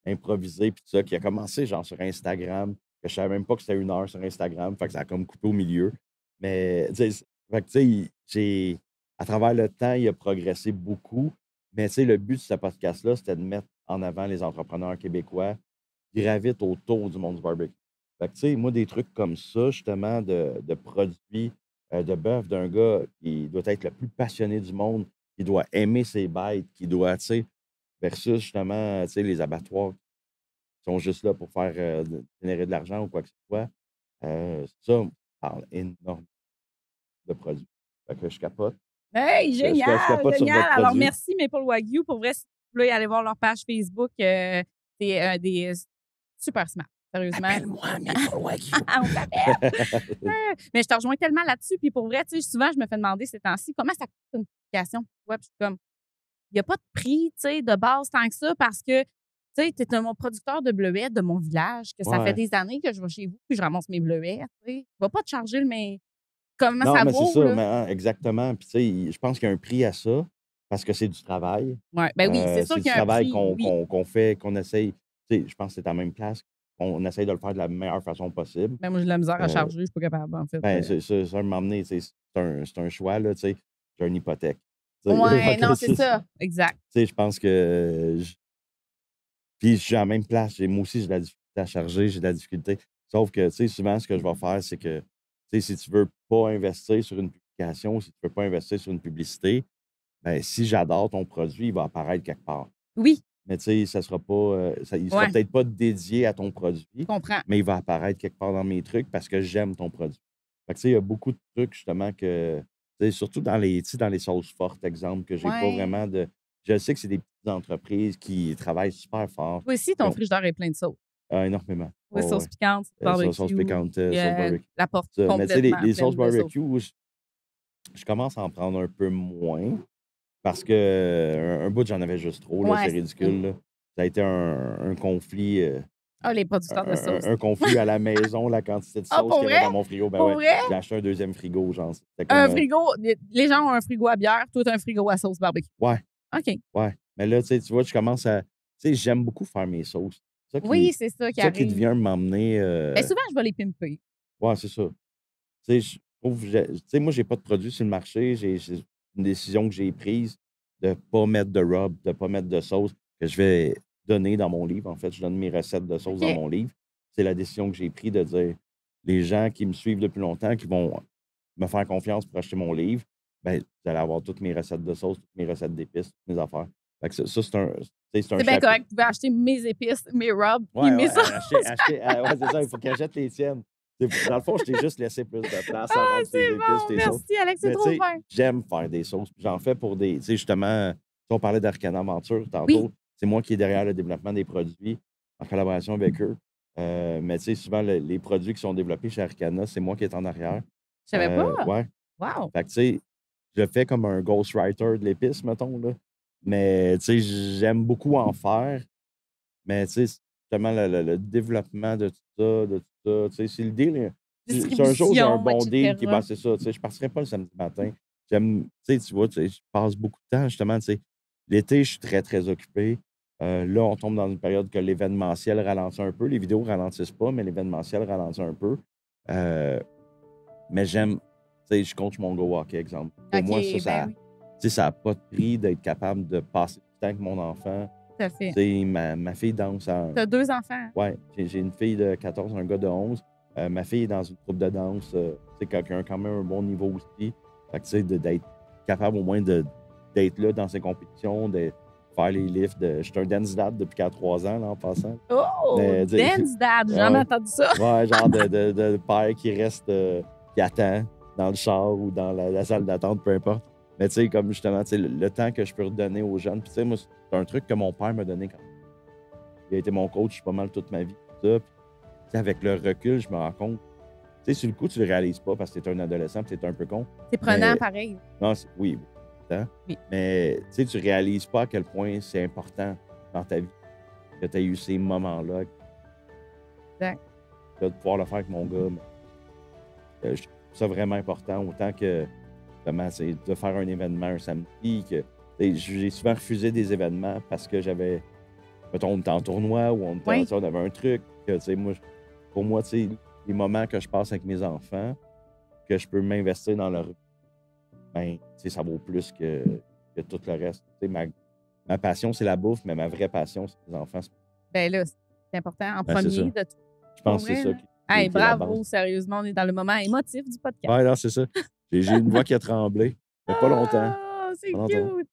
improvisé, puis tout ça, qui a commencé genre sur Instagram. Que je savais même pas que c'était 1 heure sur Instagram. Fait que ça a comme coupé au milieu. Mais, tu sais, fait que, tu sais, à travers le temps, il a progressé beaucoup. Mais, tu sais, le but de ce podcast-là, c'était de mettre en avant les entrepreneurs québécois qui gravitent autour du monde du barbecue. Fait que, tu sais, moi, des trucs comme ça, justement, de produits de bœuf d'un gars qui doit être le plus passionné du monde, qui doit aimer ses bêtes, qui doit, tu sais, versus, justement, tu sais, les abattoirs qui sont juste là pour faire générer de l'argent ou quoi que ce soit. Ça, on parle énormément de produits. Fait que je capote. Hey, Je génial, capote sur génial. votre Alors, produit. merci Maple Wagyu. Pour vrai, si vous voulez aller voir leur page Facebook, c'est des super smart, sérieusement. Appelle-moi Maple Wagyu. On s'appelle. Mais je te rejoins tellement là-dessus. Puis pour vrai, tu sais, souvent, je me fais demander ces temps-ci, comment ça coûte une publication web? Je suis comme, il n'y a pas de prix, tu sais, de base tant que ça parce que, tu sais, tu es mon producteur de bleuets de mon village, que ça fait Ouais. des années que je vais chez vous puis je ramasse mes bleuets, tu sais. Je ne vais pas te charger mais comment Non, ça mais c'est vaut, ça, là? mais, hein, exactement. Puis, tu sais, je pense qu'il y a un prix à ça parce que c'est du travail. Ouais, ben oui, c'est sûr C'est qu'il du y a un travail prix, oui. qu'on fait, qu'on essaye. Tu sais, je pense que c'est à la même place. On essaye de le faire de la meilleure façon possible. Ben moi, j'ai de la misère à Euh, charger, je suis pas capable, en fait. Ben, c'est un moment donné, tu sais, c'est un choix, là, tu sais. J'ai une hypothèque. Tu sais, Ouais, fait que non, c'est ça. Exact. Tu sais, je pense que. Puis, je suis à la même place. Moi aussi, j'ai de la difficulté à charger, j'ai de la difficulté. Sauf que, tu sais, souvent, ce que je vais faire, c'est que, tu sais, si tu veux pas investir sur une publication, si tu veux pas investir sur une publicité, ben, si j'adore ton produit, il va apparaître quelque part. Oui, Mais tu sais, ça sera pas, il sera ouais, peut-être pas dédié à ton je produit, comprends. mais il va apparaître quelque part dans mes trucs parce que j'aime ton produit. Fait que, tu sais, il y a beaucoup de trucs, justement, que, tu sais, surtout dans les, tu sais, dans les sauces fortes, exemple, que j'ai pas Ouais. vraiment de. Je sais que c'est des petites entreprises qui travaillent super fort, Toi aussi, qui ton ont frigidaire est plein de sauces. énormément. Oui, Ouais, sauce ouais. piquante, sauce Sauce barbecue. piquante, Il y sauce a barbecue. la porte Ça, mais tu sais, complètement les sauces pleine de sauce. barbecue, je commence à en prendre un peu moins parce que un bout, j'en avais juste trop, là, Ouais, c'est c'est ridicule, là. Ça a été un conflit. Ah, les producteurs de sauce. Un conflit à la maison, la quantité de Ah, sauce pour qu'il y avait vrai? dans mon frigo. Ben Pour ouais, vrai? j'ai acheté un deuxième frigo, genre. C'était comme. Un frigo, les gens ont un frigo à bière, toi, t'as un frigo à sauce barbecue. Ouais, OK. ouais. Mais là, tu sais, tu vois, je commence à. Tu sais, j'aime beaucoup faire mes sauces. Oui, c'est ça qui Ça qui arrive. devient m'emmener. Ben, souvent, je vais les pimper. Ouais, c'est ça. Tu sais, je trouve. Tu sais, moi, j'ai pas de produits sur le marché. C'est une décision que j'ai prise de pas mettre de rub, de pas mettre de sauce, que je vais donner dans mon livre. En fait, je donne mes recettes de sauce dans OK. mon livre. C'est la décision que j'ai prise de dire les gens qui me suivent depuis longtemps, qui vont me faire confiance pour acheter mon livre, ben, vous allez avoir toutes mes recettes de sauce, toutes mes recettes d'épices, toutes mes affaires. Fait que ça c'est un, tu sais, c'est un C'est bien chapitre. correct. Vous pouvez acheter mes épices, mes rubs, puis Ouais, mes ouais, sauces. ouais, c'est ça, il faut qu'elle achète les tiennes. Dans le fond, je t'ai juste laissé plus de place à Ah, vendre tes c'est épices, bon. tes sauces. Merci, Alex. C'est Mais tu trop sais, fin. j'aime faire des sauces. Puis j'en fais pour des. Tu sais, justement, si on parlait d'Arcana Aventure Oui. tantôt, c'est moi qui est derrière le développement des produits en collaboration avec eux. Mais tu sais, souvent, les produits qui sont développés chez Arcana, c'est moi qui est en arrière. Je savais pas. Ouais. Wow. Fait que tu sais, je le fais comme un ghostwriter de l'épice, mettons, là. Mais tu sais, j'aime beaucoup en faire. Mais tu sais, justement, le développement de tout ça, tu sais, c'est le deal. Si un jour j'ai un Distribution, bon deal qui, ben, etc. c'est ça, tu sais, je ne partirai pas le samedi matin. J'aime, tu sais, tu vois, tu sais, je passe beaucoup de temps, justement, tu sais. L'été, je suis très, très occupé. Là, on tombe dans une période que l'événementiel ralentit un peu. Les vidéos ne ralentissent pas, mais l'événementiel ralentit un peu. Mais j'aime, tu sais, je coach mon go hockey, exemple. Pour moi, OK, ben oui, tu sais, ça n'a pas de prix d'être capable de passer du temps avec mon enfant. tout à fait. Tu sais, ma fille danse en. Tu as 2 enfants. Ouais, j'ai une fille de 14, un gars de 11. Ma fille est dans une troupe de danse. Tu sais, quelqu'un quand même un bon niveau aussi. Fait que, tu sais, d'être capable au moins d'être là dans ses compétitions, de faire les lifts. Je suis un dance dad depuis qu'elle a 3 ans, là, en passant. Oh, Mais, tu sais, dance dad, j'ai jamais ouais, entendu ça. ouais, genre de père qui reste, qui attend dans le char ou dans la salle d'attente, peu importe. Mais tu sais, comme justement, tu sais, le temps que je peux redonner aux jeunes. Puis tu sais, moi, c'est un truc que mon père m'a donné quand il a été mon coach pas mal toute ma vie. Tout ça. Puis, tu sais, avec le recul, je me rends compte. Tu sais, sur le coup, tu le réalises pas parce que tu es un adolescent et tu es un peu con. C'est prenant, Mais pareil. non, oui, hein? Oui. Mais tu sais, tu réalises pas à quel point c'est important dans ta vie que tu as eu ces moments-là. Exact. De pouvoir le faire avec mon gars. Je trouve ça vraiment important, autant que vraiment, c'est de faire un événement un samedi. J'ai souvent refusé des événements parce que j'avais, mettons, on était en tournoi ou Oui. on avait un truc. Pour moi, les moments que je passe avec mes enfants, que je peux m'investir dans leur ben, ça vaut plus que tout le reste. Ma passion, c'est la bouffe, mais ma vraie passion, c'est les enfants. Ben là, c'est important en Ben, c'est ça. premier de tout. Je pense que c'est ça Hey, qui est la bravo, base. sérieusement, on est dans le moment émotif du podcast. Ouais, non, c'est ça. J'ai une voix qui a tremblé, mais pas longtemps. Ah, c'est Pas longtemps. cute!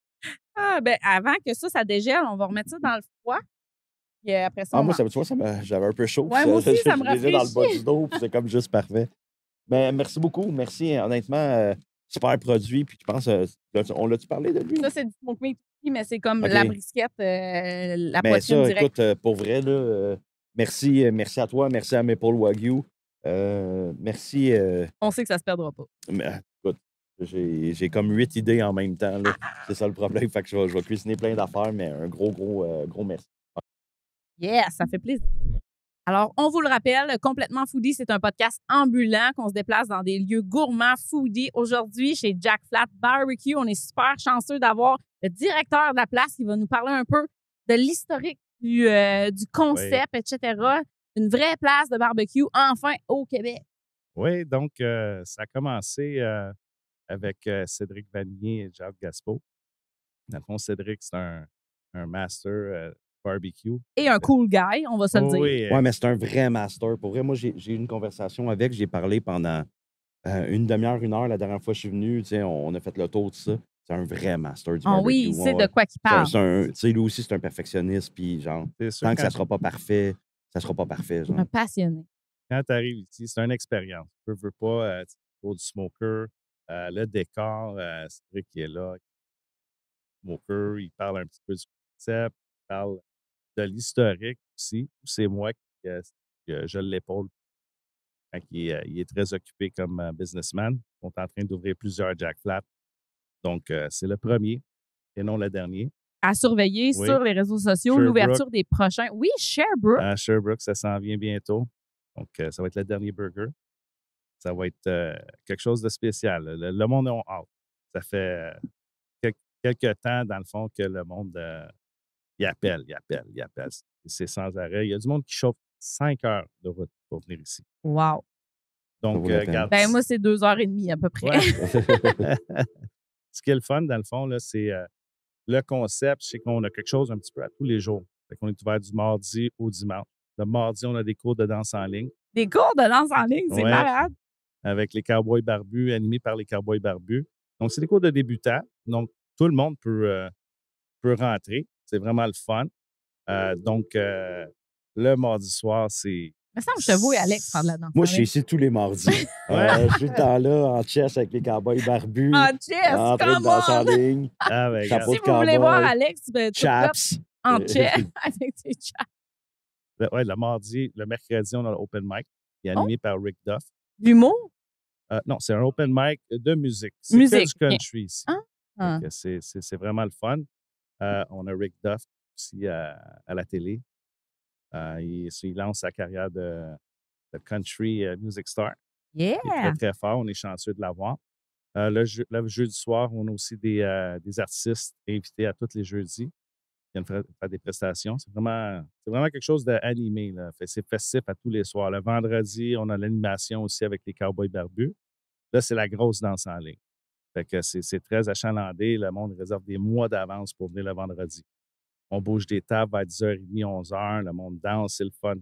Ah, ben avant que ça dégèle, on va remettre ça dans le froid. Puis après ça, Ah, on moi, mange. tu vois, j'avais un peu chaud. Ouais, moi aussi, ça me Je les ai dans le bas rafraîchit. du dos, puis c'est comme juste parfait. Ben, merci beaucoup. Merci, honnêtement, super produit. Puis je pense, on l'a-tu parlé de lui? Ça, c'est du smoke meat aussi, mais c'est comme OK. la brisquette, la Mais poitrine ça, directe. écoute, pour vrai, là, merci à toi, merci à Maple Wagyu. Merci. On sait que ça se perdra pas. Mais, écoute, j'ai comme 8 idées en même temps, là. C'est ça le problème. Fait que je vais cuisiner plein d'affaires, mais un gros merci. Yes, ça fait plaisir. Alors, on vous le rappelle, Complètement Foodie, c'est un podcast ambulant qu'on se déplace dans des lieux gourmands foodie. Aujourd'hui, chez Jack Flat Barbecue, on est super chanceux d'avoir le directeur de la place qui va nous parler un peu de l'historique du concept, etc. Une vraie place de barbecue, enfin, au Québec. Oui, donc ça a commencé avec Cédric Vanier et Jacques Gaspeau. Dans le fond, Cédric, c'est un master barbecue. Et un cool guy, on va se le dire. Oui, Ouais, mais c'est un vrai master. Pour vrai, moi, j'ai eu une conversation avec, j'ai parlé pendant une demi-heure, 1 heure la dernière fois que je suis venu. On a fait le tour de ça. C'est un vrai master du Ah barbecue. oui, c'est de quoi qu'il parle. Lui aussi, c'est un perfectionniste. Puis, genre, c'est sûr, tant que ça sera pas parfait, ça sera pas parfait. Genre. Un passionné. quand tu arrives ici, c'est une expérience. Tu veux pas, pour du smoker, le décor, Cédric qui est là, smoker, il parle un petit peu du concept, il parle de l'historique aussi. C'est moi que je l'épaule quand il est très occupé comme businessman. On est en train d'ouvrir plusieurs Jack Flat. Donc, c'est le premier et non le dernier. À surveiller Oui. sur les réseaux sociaux, Sherbrooke. l'ouverture des prochains. Oui, Sherbrooke. À Sherbrooke, ça s'en vient bientôt. Donc, ça va être le dernier burger. Ça va être quelque chose de spécial. Le monde est hâte. Ça fait quelques temps, dans le fond, que le monde il appelle. C'est sans arrêt. Il y a du monde qui chauffe 5 heures de route pour venir ici. Wow. Donc, vaut la peine. regarde. Ben moi, c'est 2h30 à peu près. Ouais. Ce qui est le fun, dans le fond, là, c'est le concept, c'est qu'on a quelque chose un petit peu à tous les jours. Fait qu'on est ouvert du mardi au dimanche. Le mardi, on a des cours de danse en ligne Des cours de danse en ligne, c'est Ouais. malade. avec les Cowboys Barbus, animés par les Cowboys Barbus. Donc, c'est des cours de débutants. Donc, tout le monde peut rentrer. C'est vraiment le fun. Donc, le mardi soir, c'est Il me semble que je te vois, Alex, faire de la danse. Moi, en je suis ligne. ici tous les mardis. Ouais. Je suis le temps là, en chess avec les cowboys barbus. Ah, chess, en train de come danser en on! ligne. Ah, ben, Chapeau Si de vous voulez voir cowboy. Alex, ben, tout Chaps. en chess avec tes chaps. le mardi, le mercredi, on a l'open mic qui est animé par Rick Duff. L'humour? Non, c'est un open mic de musique. C'est Musique, que du country ici. Ah. Donc, c'est vraiment le fun. On a Rick Duff aussi à la télé. Il lance sa carrière de country music star. Yeah! Il est très, très fort. On est chanceux de l'avoir. Le jeudi soir, on a aussi des artistes invités à tous les jeudis qui viennent faire des prestations. C'est vraiment quelque chose d'animé. C'est festif à tous les soirs. Le vendredi, on a l'animation aussi avec les Cowboys Barbus. Là, c'est la grosse danse en ligne. Fait que c'est très achalandé. Le monde réserve des mois d'avance pour venir le vendredi. On bouge des tables vers 10h30, 11h. Le monde danse, c'est le fun. Je ne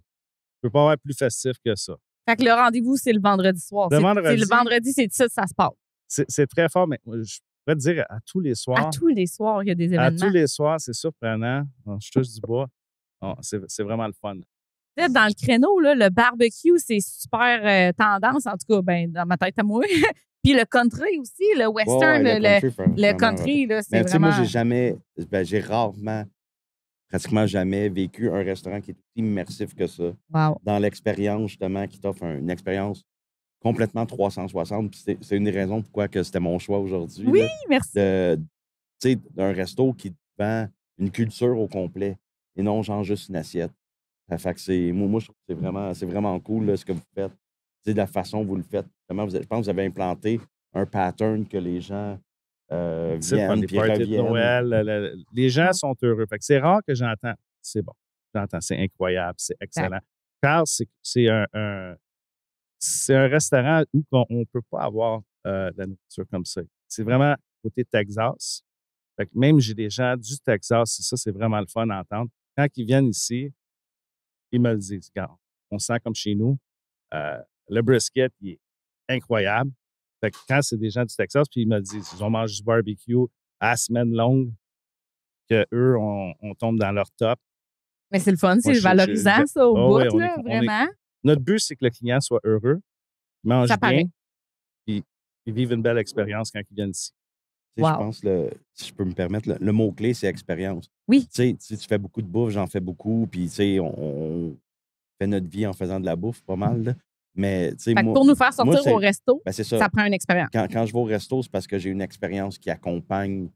peux pas avoir plus festif que ça. Fait que le rendez-vous, c'est le vendredi soir. Le C'est vendredi. le vendredi, c'est ça, ça se passe. C'est très fort, mais je pourrais te dire à tous les soirs. À tous les soirs, il y a des À événements. tous les soirs, c'est surprenant. Je touche du bois. C'est vraiment le fun. Tu sais, dans le créneau, là, le barbecue, c'est super tendance, en tout cas, ben, dans ma tête à moi. Puis le country aussi, le western, le country, là, c'est Mais tu sais, moi, vraiment... j'ai rarement, pratiquement jamais vécu un restaurant qui est aussi immersif que ça. Wow. Dans l'expérience, justement, qui t'offre une expérience complètement 360. Puis c'est une des raisons pourquoi que c'était mon choix aujourd'hui. Oui, là, merci. d'un resto qui te vend une culture au complet et non genre juste une assiette. Ça fait que moi, je trouve que c'est vraiment cool là, ce que vous faites. de la façon dont vous le faites. Comment je pense que vous avez implanté un pattern que les gens viennent les puis parties de reviennent. Noël. Les gens sont heureux. Fait que c'est rare que j'entends. C'est bon. J'entends, c'est incroyable, c'est excellent. Car c'est un restaurant où on ne peut pas avoir de la nourriture comme ça. C'est vraiment côté Texas. Fait que même j'ai des gens du Texas, ça, c'est vraiment le fun d'entendre. Quand ils viennent ici, ils me le disent. Regarde, on sent comme chez nous. Le brisket, il est incroyable. Fait que quand c'est des gens du Texas, puis ils me le disent, ils ont mangé du barbecue à la semaine longue, qu'eux, on tombe dans leur top. Mais c'est le fun, c'est valorisant, ça, au bout, là, vraiment. Notre but, c'est que le client soit heureux, mange Ça bien, paraît. puis ils vivent une belle expérience quand ils viennent ici. Je pense, si je peux me permettre, le mot-clé, c'est expérience. Oui. Tu fais beaucoup de bouffe, j'en fais beaucoup, puis on fait notre vie en faisant de la bouffe, pas mal. Là. Mais, moi, pour nous faire sortir au resto, ça prend une expérience. Quand je vais au resto, c'est parce que j'ai une expérience qui accompagne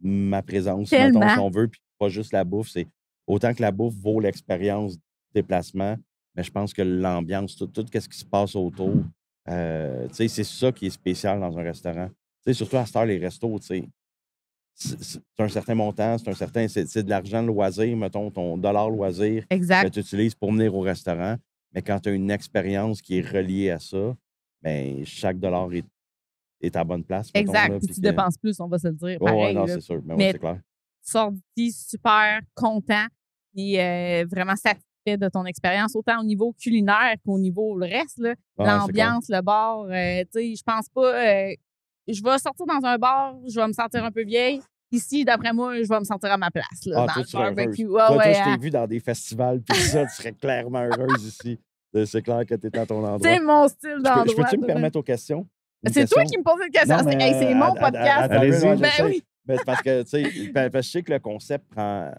ma présence, Tellement. mettons, si on veut, puis pas juste la bouffe. C'est autant que la bouffe vaut l'expérience du déplacement, mais je pense que l'ambiance, tout ce qui se passe autour, c'est ça qui est spécial dans un restaurant. Surtout à cette heure, les restos, c'est un certain montant, c'est de l'argent loisir, mettons, ton dollar loisir que tu utilises pour venir au restaurant. Mais quand tu as une expérience qui est reliée à ça, bien, chaque dollar est à bonne place. Mettons, exact. Là, puis tu dépenses plus, on va se le dire. Oui, pareil, non, là. c'est sûr. Mais c'est clair. tu sors d'ici super content et vraiment satisfait de ton expérience, autant au niveau culinaire qu'au niveau le reste. Là, l'ambiance, le bar. Je pense pas... je vais sortir dans un bar, je vais me sentir un peu vieille. Ici, d'après moi, je vais me sentir à ma place, là, dans le barbecue. Toi, je t'ai vu dans des festivals, puis ça, tu serais clairement heureuse ici. C'est clair que tu es à ton endroit. C'est mon style d'endroit. Je peux-tu me permettre aux questions? C'est toi qui me poses une question. C'est mon podcast. Allez-y. Ben oui. C'est parce que, je sais que le concept prend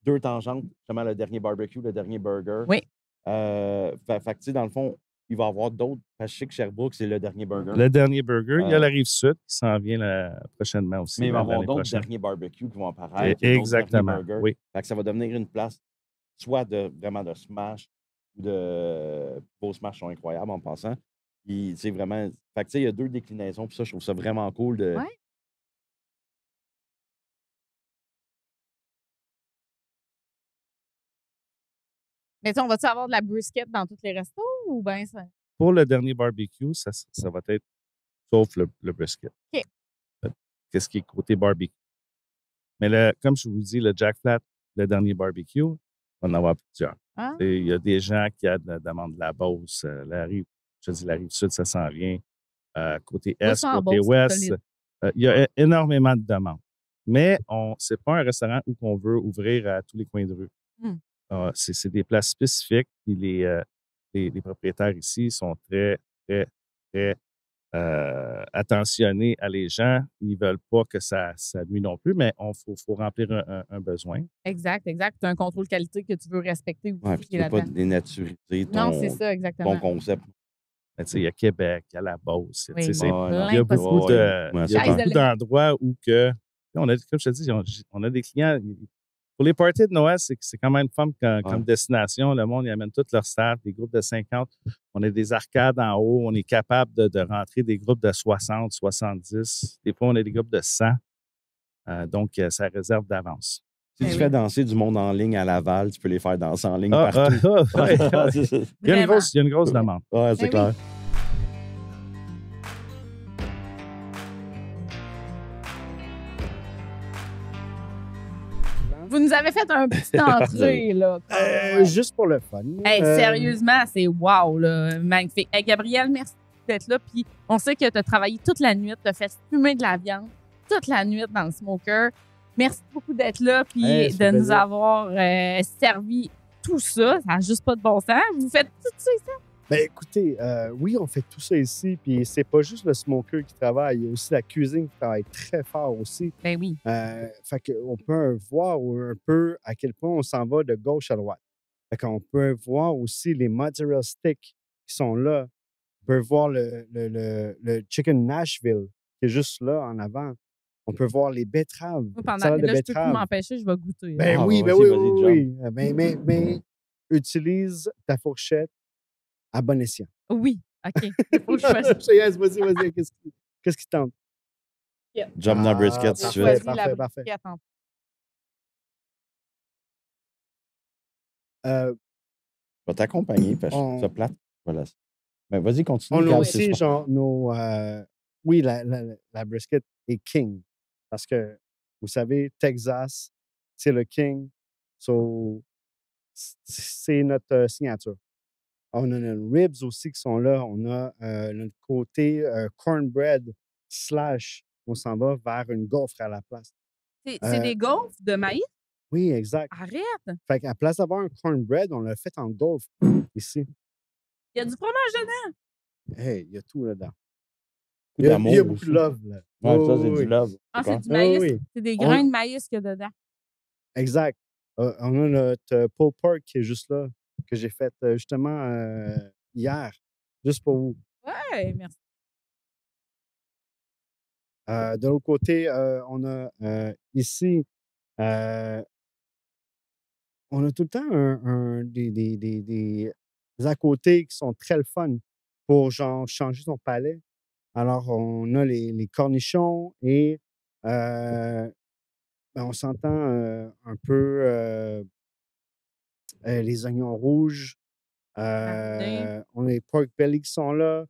2 tangentes, justement, le dernier barbecue, le dernier burger. Oui. Fait que, dans le fond, il va y avoir d'autres. Parce que je sais que Sherbrooke, c'est le dernier burger. Le dernier burger. Il y a la Rive-Sud qui s'en vient prochainement aussi. Mais il va y avoir d'autres derniers barbecues qui vont apparaître. Exactement. Oui. Fait que ça va devenir une place soit vraiment de smash ou de... Vos smash sont incroyables en passant. Puis, vraiment... Fait que, il y a 2 déclinaisons. Puis ça, je trouve ça vraiment cool de... Ouais. Mais on va-tu avoir de la brisket dans tous les restos ou bien ça? Pour le dernier barbecue, ça va être sauf le brisket. OK. Qu'est-ce qui est côté barbecue? Mais comme je vous dis, le Jack Flat, le dernier barbecue, on va en avoir plusieurs. Ah. Il y a des gens qui demandent de la Beauce, la Rive-Sud, ça s'en vient. Côté Est, côté Ouest, il y a énormément de demandes. Mais ce n'est pas un restaurant où on veut ouvrir à tous les coins de rue. C'est des places spécifiques. Puis les propriétaires ici sont très, très, très attentionnés à les gens. Ils ne veulent pas que ça nuit non plus, mais il faut remplir un besoin. Exact. Tu as un contrôle qualité que tu veux respecter aussi. Oui, puis tu ne veux pas dénaturiser ton concept. Il y a Québec, il y a la Beauce. Oui, il y a beaucoup d'endroits où comme je te dis, on a des clients. Pour les parties de Noël, c'est quand même fun comme destination. Le monde, ils amènent tout leur staff, des groupes de 50. On a des arcades en haut. On est capable de rentrer des groupes de 60, 70. Des fois, on a des groupes de 100. Donc, ça réserve d'avance. Si tu fais danser du monde en ligne à Laval, tu peux les faire danser en ligne partout. Il y a une grosse demande. Oui, c'est clair. Vous nous avez fait un petit entrée, là. Juste pour le fun. Sérieusement, c'est wow, là. Magnifique. Gabrielle, merci d'être là. Puis on sait que tu as travaillé toute la nuit, tu as fait fumer de la viande toute la nuit dans le smoker. Merci beaucoup d'être là puis de nous avoir servi tout ça. Ça n'a juste pas de bon sens. Vous faites tout ça ici? Ben écoutez, oui, on fait tout ça ici. Puis c'est pas juste le smoker qui travaille. Il y a aussi la cuisine qui travaille très fort aussi. Ben oui. Fait qu'on peut voir un peu à quel point on s'en va de gauche à droite. Fait qu'on peut voir aussi les mozzarella sticks qui sont là. On peut voir le chicken Nashville qui est juste là en avant. On peut voir les betteraves. Pendant que je peux plus m'empêcher, je vais goûter. Ben oui. Mais utilise ta fourchette à bon escient. Oui, OK. Il faut que je fasse. Yes, vas-y. Qu'est-ce qui tente? Jamna brisket, parfait, tout de Choisis suite. la parfait. brisket en Euh, Je vais t'accompagner parce que je trouve ça plate. Voilà. Ben, vas-y, continue. on a Gab, c'est aussi, soir. genre, nos. Oui, la brisket est king. Parce que, vous savez, Texas, c'est le king. So, c'est notre signature. On a nos ribs aussi qui sont là. On a notre côté cornbread / on s'en va vers une gaufre à la place. C'est des gaufres de maïs? Oui, exact. Arrête! Fait qu'à place d'avoir un cornbread, on l'a fait en gaufre ici. Il y a du fromage dedans! Hey, il y a tout là-dedans. Beaucoup Il y a d'amour beaucoup aussi. de love, là. Ouais, ça, Oh, c'est oui. du love. Ah, c'est D'accord? du maïs. oui. C'est des grains de maïs qu'il y a dedans. Exact. On a notre pulled pork qui est juste là, que j'ai fait justement hier, juste pour vous. Ouais, merci. De l'autre côté, on a ici, on a tout le temps des à côté qui sont très le fun pour genre changer son palais. Alors, on a les cornichons et on s'entend un peu les oignons rouges. Mariné. On a les pork belly qui sont là.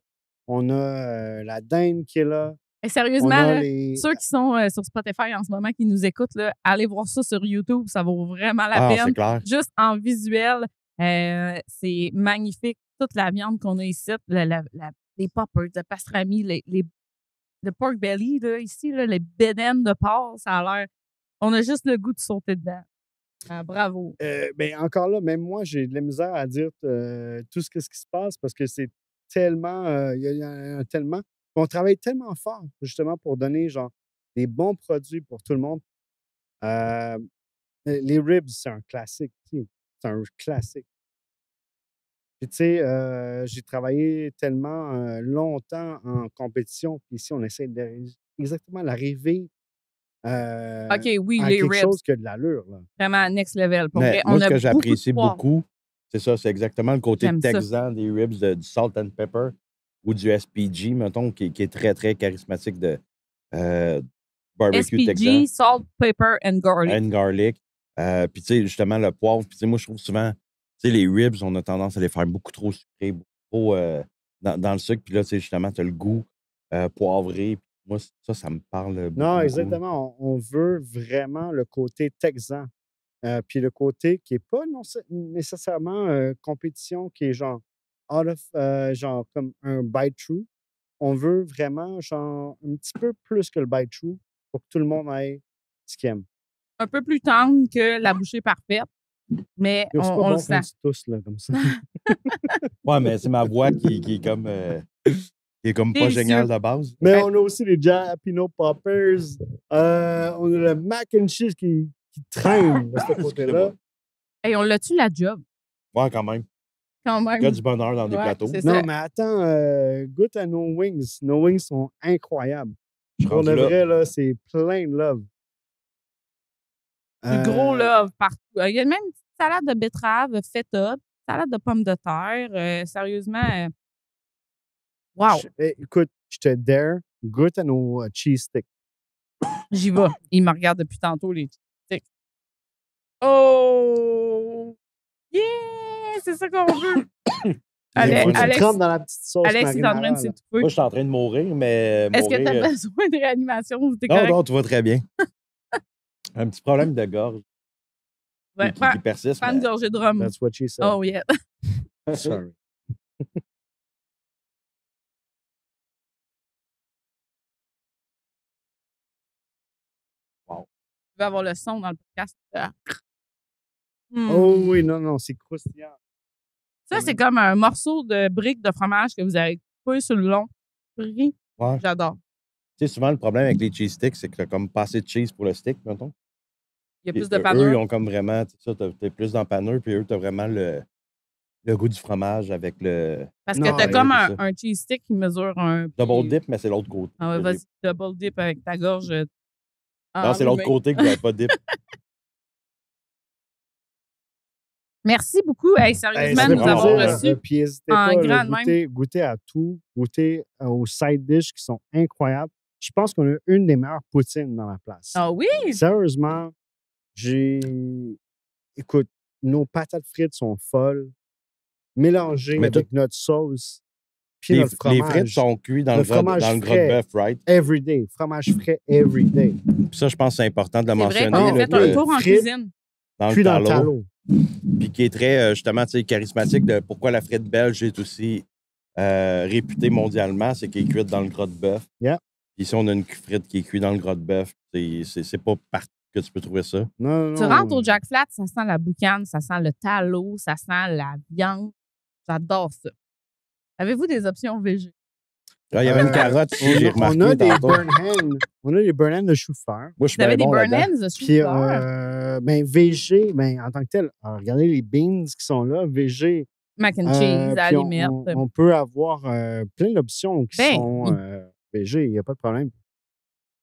On a la dinde qui est là. Et On sérieusement, a là, les. ceux qui sont sur Spotify en ce moment, qui nous écoutent, là, allez voir ça sur YouTube. Ça vaut vraiment la Ah, peine. c'est clair. Juste en visuel, c'est magnifique. Toute la viande qu'on a ici, les poppers, le pastrami, le pork belly, là, ici, là, les bédaines de porc, ça a l'air. On a juste le goût de sauter dedans. Ah, bravo. Ben, encore là, même moi, j'ai de la misère à dire tout ce qui se passe parce que c'est tellement. Il y en a tellement. On travaille tellement fort, justement, pour donner genre des bons produits pour tout le monde. Les ribs, c'est un classique. C'est un classique. Puis, tu sais, j'ai travaillé tellement longtemps en compétition, puis ici, on essaie exactement d'arriver OK, oui, à les quelque ribs. chose qui a de l'allure. Là. Vraiment next level. Pour Mais vrai, moi, on ce a que beaucoup de j'apprécie poivre. beaucoup, c'est ça, c'est exactement le côté J'aime ça. texan des ribs, du salt and pepper ou du SPG, mettons, qui est très, très charismatique de barbecue SPG, texan salt, pepper and garlic. and garlic. Puis, tu sais, justement, le poivre. Puis, tu sais, moi, je trouve souvent, tu sais, les ribs, on a tendance à les faire beaucoup trop sucrés, beaucoup trop dans le sucre. Puis là, tu sais, justement, tu as le goût poivré. Puis moi, ça me parle beaucoup. Non, beaucoup. exactement. On veut vraiment le côté texan. Puis le côté qui n'est pas nécessairement compétition, qui est genre out of, genre comme un bite-through. On veut vraiment, genre, un petit peu plus que le bite-through pour que tout le monde ait ce qu'il aime. Un peu plus tendre que la bouchée parfaite, mais C'est pas on bon le qu'on sent. se tousse, là, comme ça. Ouais, mais c'est ma voix qui est comme, qui est comme pas Délicieux. géniale de base. Mais on a aussi les jalapeno poppers. On a le mac and cheese qui traîne de ce côté-là. Hey, on l'a-tu la job? Ouais, quand même. Quand même. Il y a du bonheur dans des Ouais, plateaux. c'est Non, ça. mais attends, goûte à nos wings. Nos wings sont incroyables. Je suis Pour rendu de là. vrai, là, c'est plein de love. Du gros love partout. Il y a même une petite salade de betterave feta, salade de pommes de terre. Sérieusement, wow, Écoute, je te dare, goûte à nos cheese sticks. j'y vais. Il me regarde depuis tantôt, les sticks. Oh! Yeah! C'est ça qu'on veut! Il faut que tu Alex, trempes dans la petite sauce Alex est en train marinara, de là. s'étouffer. Moi, je suis en train de mourir, mais. Est-ce que tu mourir, as besoin de réanimation ou t'es Non, correct? non, tu vas très bien. Un petit problème de gorge Ouais, qui persiste. Prends une mais- gorgée de rhum. That's what she said. Oh, yeah. Sorry. Tu veux avoir le son dans le podcast. Hmm. Oh oui, non, c'est croustillant. Ça, c'est comme un morceau de brique de fromage que vous avez coupé sur le long. Frit. Ouais. J'adore. Tu sais, souvent, le problème avec les cheese sticks, c'est que t'as comme pas assez de cheese pour le stick, mettons. Il y a Puis plus de eux, ils panure. ont comme vraiment, tu sais, ça, t'es plus dans le panure, puis eux, t'as vraiment le goût du fromage avec le Parce Non, que t'as ouais, comme c'est ça. un cheese stick qui mesure un. double dip, mais c'est l'autre côté. Ah ouais, vas-y, double dip avec ta gorge. Non, c'est l'autre enrhumée. côté que j'avais pas de dip. Merci beaucoup, hey, Hey, sérieusement, ça de fait nous avoir plaisir. reçus. Puis n'hésitez en pas, là, grand de goûtez à tout, goûtez aux side dishes qui sont incroyables. Je pense qu'on a une des meilleures poutines dans la place. Ah oui? Sérieusement, écoute, nos patates frites sont folles, mélangées Mais avec notre sauce, puis notre Les frites fromage. sont cuits dans Le le gras fromage de frais. bœuf, right? Everyday, fromage frais everyday. Puis ça, je pense que c'est important de le C'est vrai mentionner. qu'on a là, fait que un tour en frites, cuisine. dans Puis le dans le talot. talot. Puis qui est très, justement, tu sais, charismatique de pourquoi la frite belge est aussi réputée mondialement, c'est qu'elle est cuite dans le gras de bœuf. Yeah. Puis ici, on a une frite qui est cuite dans le gras de bœuf. C'est pas partout que tu peux trouver ça. Non, Tu rentres au Jack Flat, ça sent la boucane, ça sent le talot, ça sent la viande. J'adore ça. Avez-vous des options végé? Là, il y avait une carotte ici, j'ai remarqué. on a des tantôt. burn hands. On a des burn hands de chou-fleur. Moi, je suis Vous avez bien des bon burn là-dedans. ends de Puis, chou-fleur? VG, en tant que tel, regardez les beans qui sont là, VG. Mac and cheese, à la Puis limite. on peut avoir plein d'options qui Ben, sont oui. VG, il n'y a pas de problème. Le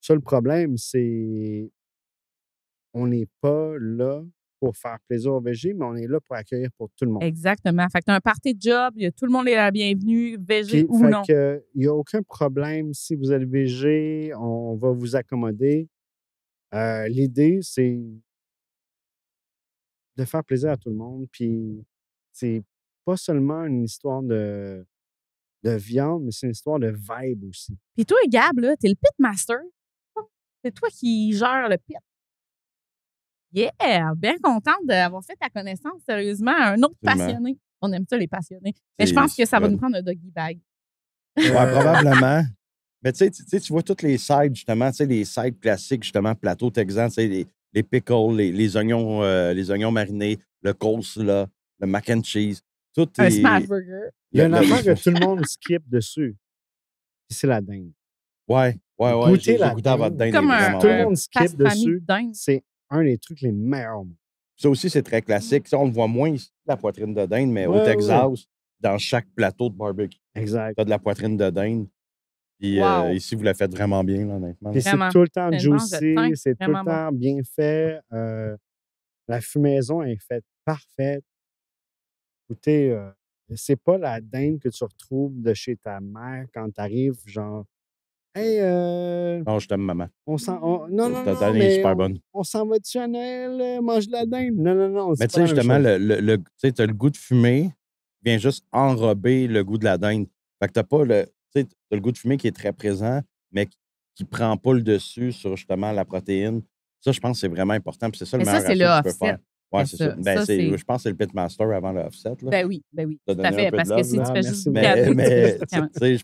seul problème, c'est on n'est pas là pour faire plaisir aux VG, mais on est là pour accueillir pour tout le monde. Exactement. Fait que t'as un party de job, tout le monde est la bienvenue, végé Puis, ou non. il n'y a aucun problème. Si vous êtes VG, on va vous accommoder. L'idée, c'est de faire plaisir à tout le monde. Puis, c'est pas seulement une histoire de viande, mais c'est une histoire de vibe aussi. Puis toi, Gab, là, t'es le pitmaster. C'est toi qui gères le pit. Yeah! Bien contente d'avoir fait ta connaissance, sérieusement. Un autre Absolument. passionné. On aime ça, les passionnés. Mais je C'est- pense que ça va c'est nous prendre un doggy bag. Ouais, probablement. Mais tu sais, tu vois toutes les sides, justement, tu sais, les sides classiques, justement, plateau texan, tu sais, les pickles, les oignons marinés, le coleslaw, le mac and cheese. Tout Un est... smash burger. Il y a une le- affaire que tout le monde skip dessus. Puis c'est la dinde. Ouais. Goûter J'ai la goûté à votre dinde. Comme elle est un- vraiment Tout le bonne. monde skip Passe famille dessus. de dinde. C'est un des trucs les meilleurs au monde. Ça aussi, c'est très classique. Ça, on le voit moins ici, la poitrine de dinde, mais Ouais, au Texas, dans chaque plateau de barbecue, Exact. tu as de la poitrine de dinde. Puis Wow. ici, vous la faites vraiment bien, là, honnêtement. Puis c'est Vraiment. tout le temps C'est une branche de juicy, thym, c'est tout le vraiment temps bien fait. La fumaison est faite parfaite. Écoutez, c'est pas la dinde que tu retrouves de chez ta mère quand tu arrives, genre, hey, Non, je t'aime, maman. on s'en. Non, Ta dinde est mais super bonne. on s'en va-tu à Noël, mange de la dinde? Non. Mais tu sais, justement, tu as le goût de fumée vient juste enrober le goût de la dinde. Fait que t'as pas le. Tu sais, t'as le goût de fumée qui est très présent, mais qui prend pas le dessus sur justement la protéine. Ça, je pense que c'est vraiment important. Puis c'est ça le Mais ça, meilleur c'est le ratio que tu peux offset. faire. Ouais, C'est c'est ça. ça. Ben, Ça, c'est- je pense que c'est le pitmaster avant le offset. Là. Ben oui. T'as Tout à donné un fait. peu de Parce que love, si là. tu fais merci juste beaucoup. goûter à tout, Mais tu tu sais, je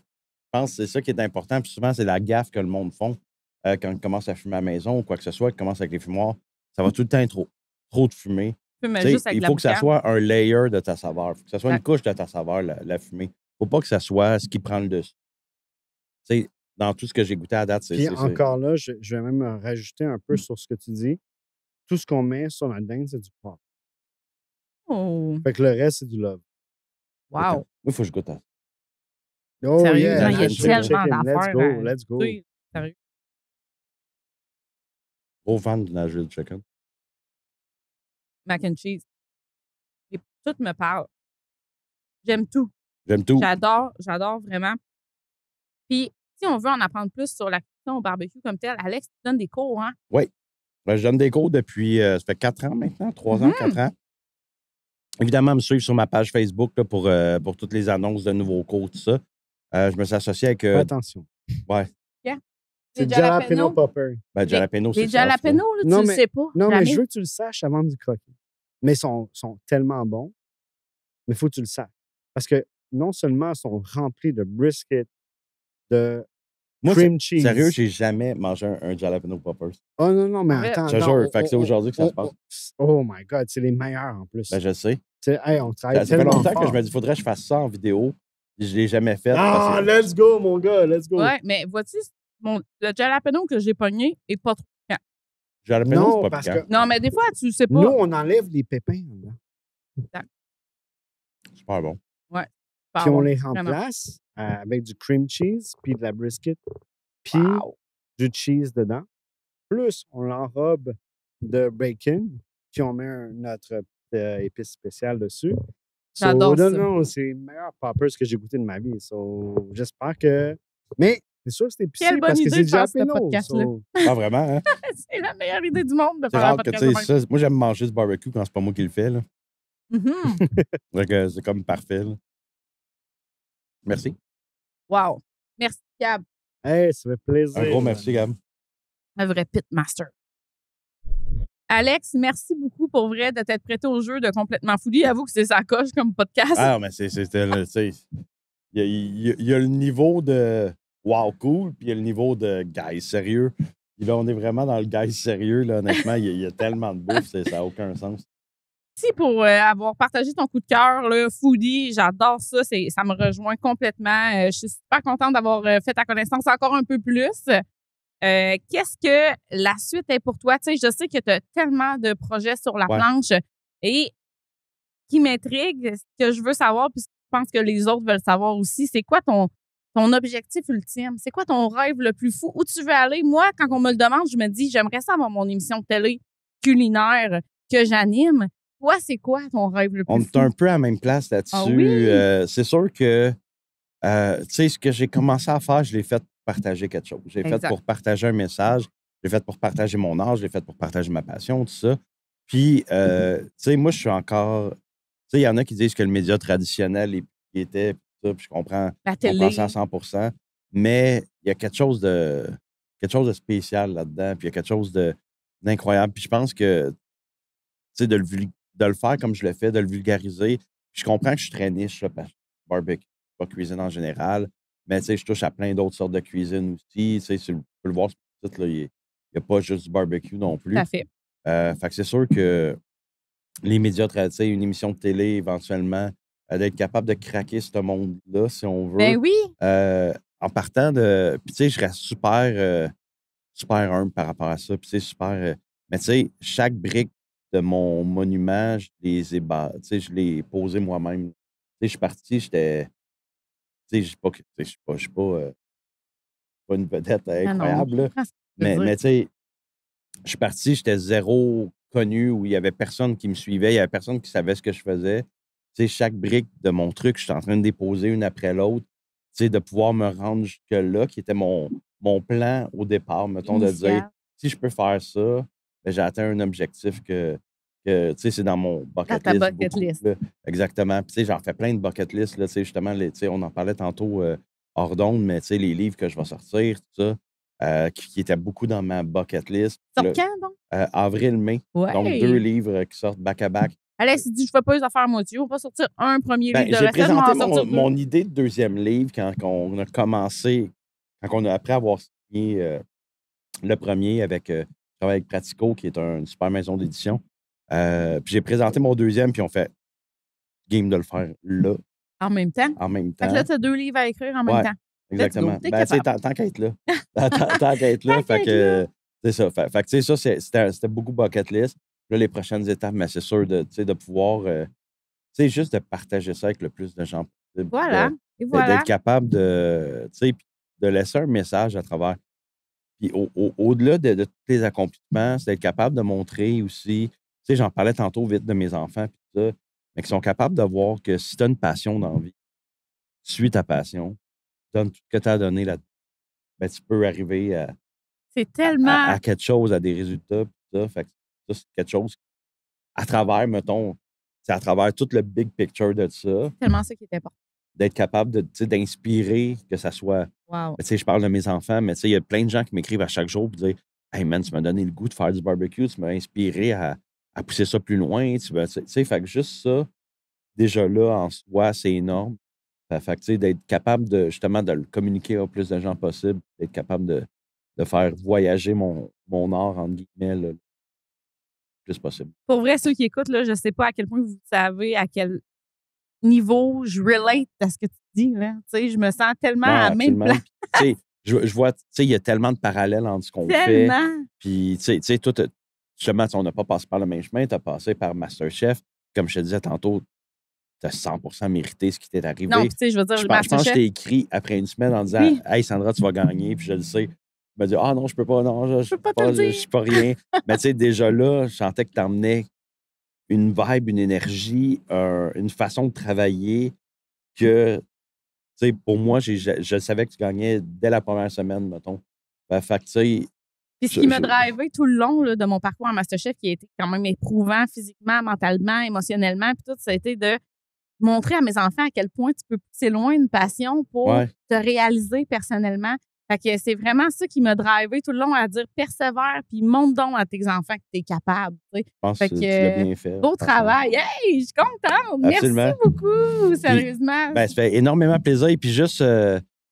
pense que c'est ça qui est important. Puis souvent, c'est la gaffe que le monde font quand ils commencent à fumer à la maison ou quoi que ce soit, qu'ils commencent avec les fumoirs. Ça va tout le temps être trop de fumée. fumes Tu sais, juste avec il de la faut que ça boucane. soit un layer de ta saveur. Il faut que ça soit une Exact. couche de ta saveur, la fumée. Il ne faut pas que ça soit ce qui prend le dessus. Tu sais, dans tout ce que j'ai goûté à date, c'est Puis c'est- encore là, je vais même rajouter un peu sur ce que tu dis. Tout ce qu'on met sur la dinde, c'est du pop. Oh, Fait que le reste, c'est du love. wow. Moi, il faut que je goûte à ça. Oh, Sérieusement, il y a Nashville tellement chicken, d'affaires Let's go. Oui, sérieux. Gros fan du Nashville Chicken. Mac and cheese. Et tout me parle. J'aime tout. J'aime tout. J'adore vraiment. Puis, si on veut en apprendre plus sur la cuisson au barbecue comme tel, Alex, tu donnes des cours, hein? Je donne des cours depuis, ça fait 4 ans maintenant, 3 ans, Mhm. 4 ans. Évidemment, me suivre sur ma page Facebook là, pour toutes les annonces de nouveaux cours, tout ça. Je me suis associé avec Fais attention. C'est Les jalapeno popper. Jalapeno, c'est Les ça. jalapenos, là, Non, tu le mais- sais pas. Non, mais jamais. je veux que tu le saches avant de croquer. Mais ils sont tellement bons. Mais il faut que tu le saches. Parce que non seulement ils sont remplis de brisket, de Moi, cream cheese. Sérieux, j'ai jamais mangé un jalapeno poppers. Oh non, mais Ouais. attends. Je te jure, fait que c'est aujourd'hui que ça se passe. Oh my God, c'est les meilleurs en plus. Ben, je sais. Tu sais, hey, on travaille Ça fait tellement longtemps fort. que je me dis, faudrait que je fasse ça en vidéo. Je ne l'ai jamais fait. Ah, parce que- let's go, mon gars, let's go. Ouais, mais vois-tu, le jalapeno que j'ai pogné est pas trop. Jalapeno, Non, c'est pas parce piquant. que Non, mais des fois, tu sais pas. nous, on enlève les pépins dedans. Super bon. Puis on Pardon, les vraiment. remplace avec du cream cheese, puis de la brisket, puis Wow. du cheese dedans. Plus, on l'enrobe de bacon, puis on met notre épices spéciales dessus. J'adore ça. Non, c'est le meilleur poppers que j'ai goûté de ma vie. J'espère que... Mais c'est sûr que c'est épicé Quelle bonne parce que idée c'est de faire ce jalapeno. podcast-là. Ah, vraiment, hein? C'est la meilleure idée du monde de C'est faire un rare que, podcast tu de sais, même. ça, moi, j'aime manger du barbecue quand c'est pas moi qui le fais, là. Mhm. Fait que c'est comme parfait, là. Merci. Wow. Merci, Gab. Hey, ça fait plaisir. Un gros merci, Gab. Un vrai pitmaster. Alex, merci beaucoup pour vrai de t'être prêté au jeu de Complètement Foodie. Avoue que c'est sa coche comme podcast. Ah, non, mais c'était, tu sais, il y a le niveau de wow, cool, puis il y a le niveau de guys sérieux. Puis là, on est vraiment dans le guys sérieux, là, honnêtement. Il y a tellement de bouffe, ça n'a aucun sens. Merci pour avoir partagé ton coup de cœur, là, Foodie. J'adore ça. Ça me rejoint complètement. Je suis super contente d'avoir fait ta connaissance encore un peu plus. Qu'est-ce que la suite est pour toi? Tu sais, je sais que tu as tellement de projets sur la planche et qui m'intrigue, ce que je veux savoir, puis je pense que les autres veulent savoir aussi, c'est quoi ton objectif ultime? C'est quoi ton rêve le plus fou? Où tu veux aller? Moi, quand on me le demande, je me dis, j'aimerais ça avoir mon émission de télé culinaire que j'anime. Toi, c'est quoi ton rêve le plus fou? On est un peu à la même place là-dessus. Ah oui? C'est sûr que, tu sais, ce que j'ai commencé à faire, je l'ai fait pour partager quelque chose. J'ai fait pour partager un message. Je l'ai fait pour partager mon art. Je l'ai fait pour partager ma passion, tout ça. Puis, tu sais, moi, je suis encore... Tu sais, il y en a qui disent que le média traditionnel était... Ça, puis je comprends la télé. À 100%. Mais il y a quelque chose de spécial là-dedans. Puis il y a quelque chose d'incroyable. Puis je pense que, tu sais, de le faire comme je le fais, de le vulgariser. Puis je comprends que je suis très niche, là, parce que barbecue, pas cuisine en général. Mais tu sais, je touche à plein d'autres sortes de cuisine aussi. Tu sais, tu peux le voir sur le site, là, il n'y a pas juste du barbecue non plus. Tout à fait. Fait que c'est sûr que les médias traditionnels, une émission de télé éventuellement, d'être capable de craquer ce monde-là, si on veut. Ben oui! En partant de... Puis tu sais, je reste super humble par rapport à ça. Puis tu sais, mais tu sais, chaque brique de mon monument, je l'ai posé moi-même. Tu sais, je suis parti, j'étais... Tu sais, je suis pas une vedette incroyable, là. Mais tu sais, je suis parti, j'étais zéro connu, où il y avait personne qui me suivait, il y avait personne qui savait ce que je faisais. Tu sais, chaque brique de mon truc, je suis en train de déposer une après l'autre, tu sais, de pouvoir me rendre jusque-là, qui était mon plan au départ, mettons, de dire, si je peux faire ça, ben, j'ai atteint un objectif que tu sais, c'est dans mon bucket list. Ta bucket list. Là. Exactement. Puis, tu sais, j'en fais plein de bucket list, là, tu sais, justement, tu sais, on en parlait tantôt hors d'onde, mais tu sais, les livres que je vais sortir, tout ça, qui étaient beaucoup dans ma bucket list. Sort quand, donc? Avril-mai. Ouais. Donc, 2 livres qui sortent back-à-back. Alex, il dit, je fais pas les affaires moitié. On va pas sortir un premier livre de j'ai recettes, présenté mon idée de deuxième livre quand on a commencé, après avoir signé le premier avec, je travaille avec Pratico, qui est une super maison d'édition. Puis j'ai présenté mon deuxième, puis on fait game de le faire là. En même temps? En même temps. Fait que là, tu as 2 livres à écrire en même temps. Exactement. Ben, tu sais, tant qu'à être là. Tant qu'à être là. Fait que, c'est ça. Fait que, tu sais, ça, c'était beaucoup bucket list. Là, les prochaines étapes, mais c'est sûr de pouvoir, tu sais, juste de partager ça avec le plus de gens possible. Voilà. Et voilà. D'être capable de, tu sais, de laisser un message à travers. Puis au-delà de tous les accomplissements, c'est d'être capable de montrer aussi, tu sais, j'en parlais tantôt vite de mes enfants, puis tout ça, mais qui sont capables de voir que si tu as une passion dans la vie, suis ta passion, donne tout ce que tu as donné là, ben, tu peux arriver à, c'est tellement... à quelque chose, à des résultats, puis ça. Fait que ça, c'est quelque chose à travers, mettons, c'est à travers tout le big picture de ça. C'est tellement ça qui est important. D'être capable d'inspirer, que ça soit... Wow. Tu sais, je parle de mes enfants, mais tu sais, il y a plein de gens qui m'écrivent à chaque jour pour dire « Hey man, tu m'as donné le goût de faire du barbecue, tu m'as inspiré à pousser ça plus loin. » Tu sais, fait que juste ça, déjà là, en soi, c'est énorme. Fait que tu sais, d'être capable de, justement, de le communiquer au plus de gens possible, d'être capable de faire voyager mon art, entre guillemets, le plus possible. Pour vrai, ceux qui écoutent, là, je ne sais pas à quel point vous savez à quel niveau je relate à ce que tu dis. Là. Tu sais, je me sens tellement à la même place. Tu sais, je vois, tu sais, il y a tellement de parallèles entre ce qu'on fait. Puis, tu sais, toi, justement, on n'a pas passé par le même chemin, tu as passé par MasterChef. Comme je te disais tantôt, tu as 100% mérité ce qui t'est arrivé. Non, tu sais, je veux dire, je pense que je t'ai écrit après une semaine en disant Hey Sandra, tu vas gagner, puis je le sais. Tu m'as dit Ah non, je peux pas, non, je suis pas rien. Mais tu sais, déjà là, je sentais que tu emmenais une vibe, une énergie, une façon de travailler que, tu sais, pour moi, je savais que tu gagnais dès la première semaine, mettons. Fait que, tu sais, Puis ce qui m'a drivé tout le long là, de mon parcours en MasterChef, qui a été quand même éprouvant physiquement, mentalement, émotionnellement, puis tout, ça a été de montrer à mes enfants à quel point tu peux pousser loin une passion pour te réaliser personnellement. Fait que c'est vraiment ça qui m'a drivé tout le long à dire persévère puis montre donc à tes enfants que tu es capable. Tu sais. Je pense Fait que tu l'as bien fait. Beau travail. Hey, je suis contente. Absolument. Merci beaucoup, sérieusement. Ça fait énormément plaisir. Et puis juste,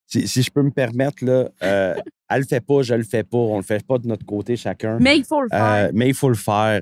si je peux me permettre, là, elle le fait pas, je le fais pas, on le fait pas de notre côté chacun. Mais il faut le faire. Mais il faut le faire.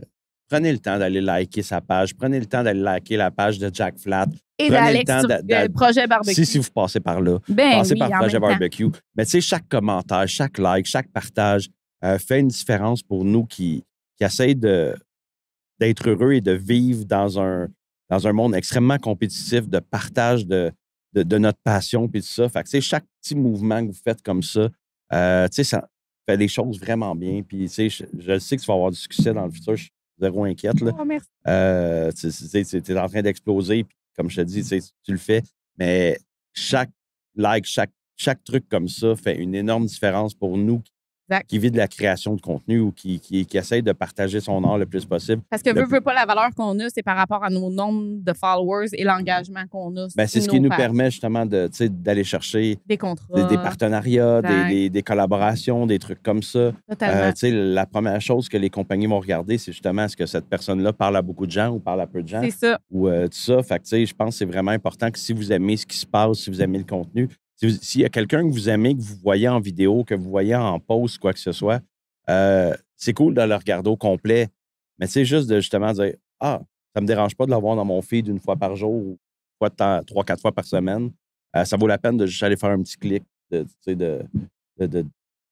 Prenez le temps d'aller liker sa page. Prenez le temps d'aller liker la page de Jack Flat. Et d'Alex sur Projet Barbecue. Si vous passez par là. Passez par Projet Barbecue. Mais tu sais, chaque commentaire, chaque like, chaque partage fait une différence pour nous qui essayent d'être heureux et de vivre dans un monde extrêmement compétitif, de partage de notre passion puis tout ça. Fait que, tu sais, chaque petit mouvement que vous faites comme ça, tu sais, ça fait des choses vraiment bien. Puis, tu sais, je sais que tu vas avoir du succès dans le futur. Je suis zéro inquiète. Là. Oh, merci. Tu es en train d'exploser. Puis, comme je te dis, tu le fais. Mais chaque like, chaque truc comme ça fait une énorme différence pour nous qui vit de la création de contenu ou qui essaye de partager son art le plus possible. Parce que veut pas la valeur qu'on a, c'est par rapport à nos nombres de followers et l'engagement qu'on a. C'est ce qui nous permet justement d'aller chercher des contrats, des partenariats, des collaborations, des trucs comme ça. La première chose que les compagnies vont regarder, c'est justement est-ce que cette personne-là parle à beaucoup de gens ou parle à peu de gens. C'est ça. Ou tout ça. Fait que, je pense que c'est vraiment important que si vous aimez ce qui se passe, si vous aimez le contenu, s'il y a quelqu'un que vous aimez, que vous voyez en vidéo, que vous voyez en post, quoi que ce soit, c'est cool de le regarder au complet. Mais c'est juste de justement dire ça ne me dérange pas de l'avoir dans mon feed une fois par jour ou 3-4 fois par semaine. Ça vaut la peine de juste aller faire un petit clic,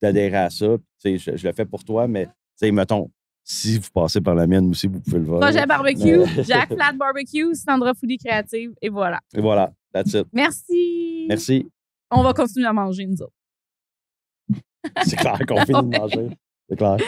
d'adhérer à ça. Je le fais pour toi, mais mettons, si vous passez par la mienne aussi, vous pouvez le voir. Projet Barbecue, Jack Flat Barbecue, Sandra Foodie Créative, et voilà. Et voilà, that's it. Merci. Merci. On va continuer à manger, nous autres. C'est clair qu'on finit de manger. C'est clair.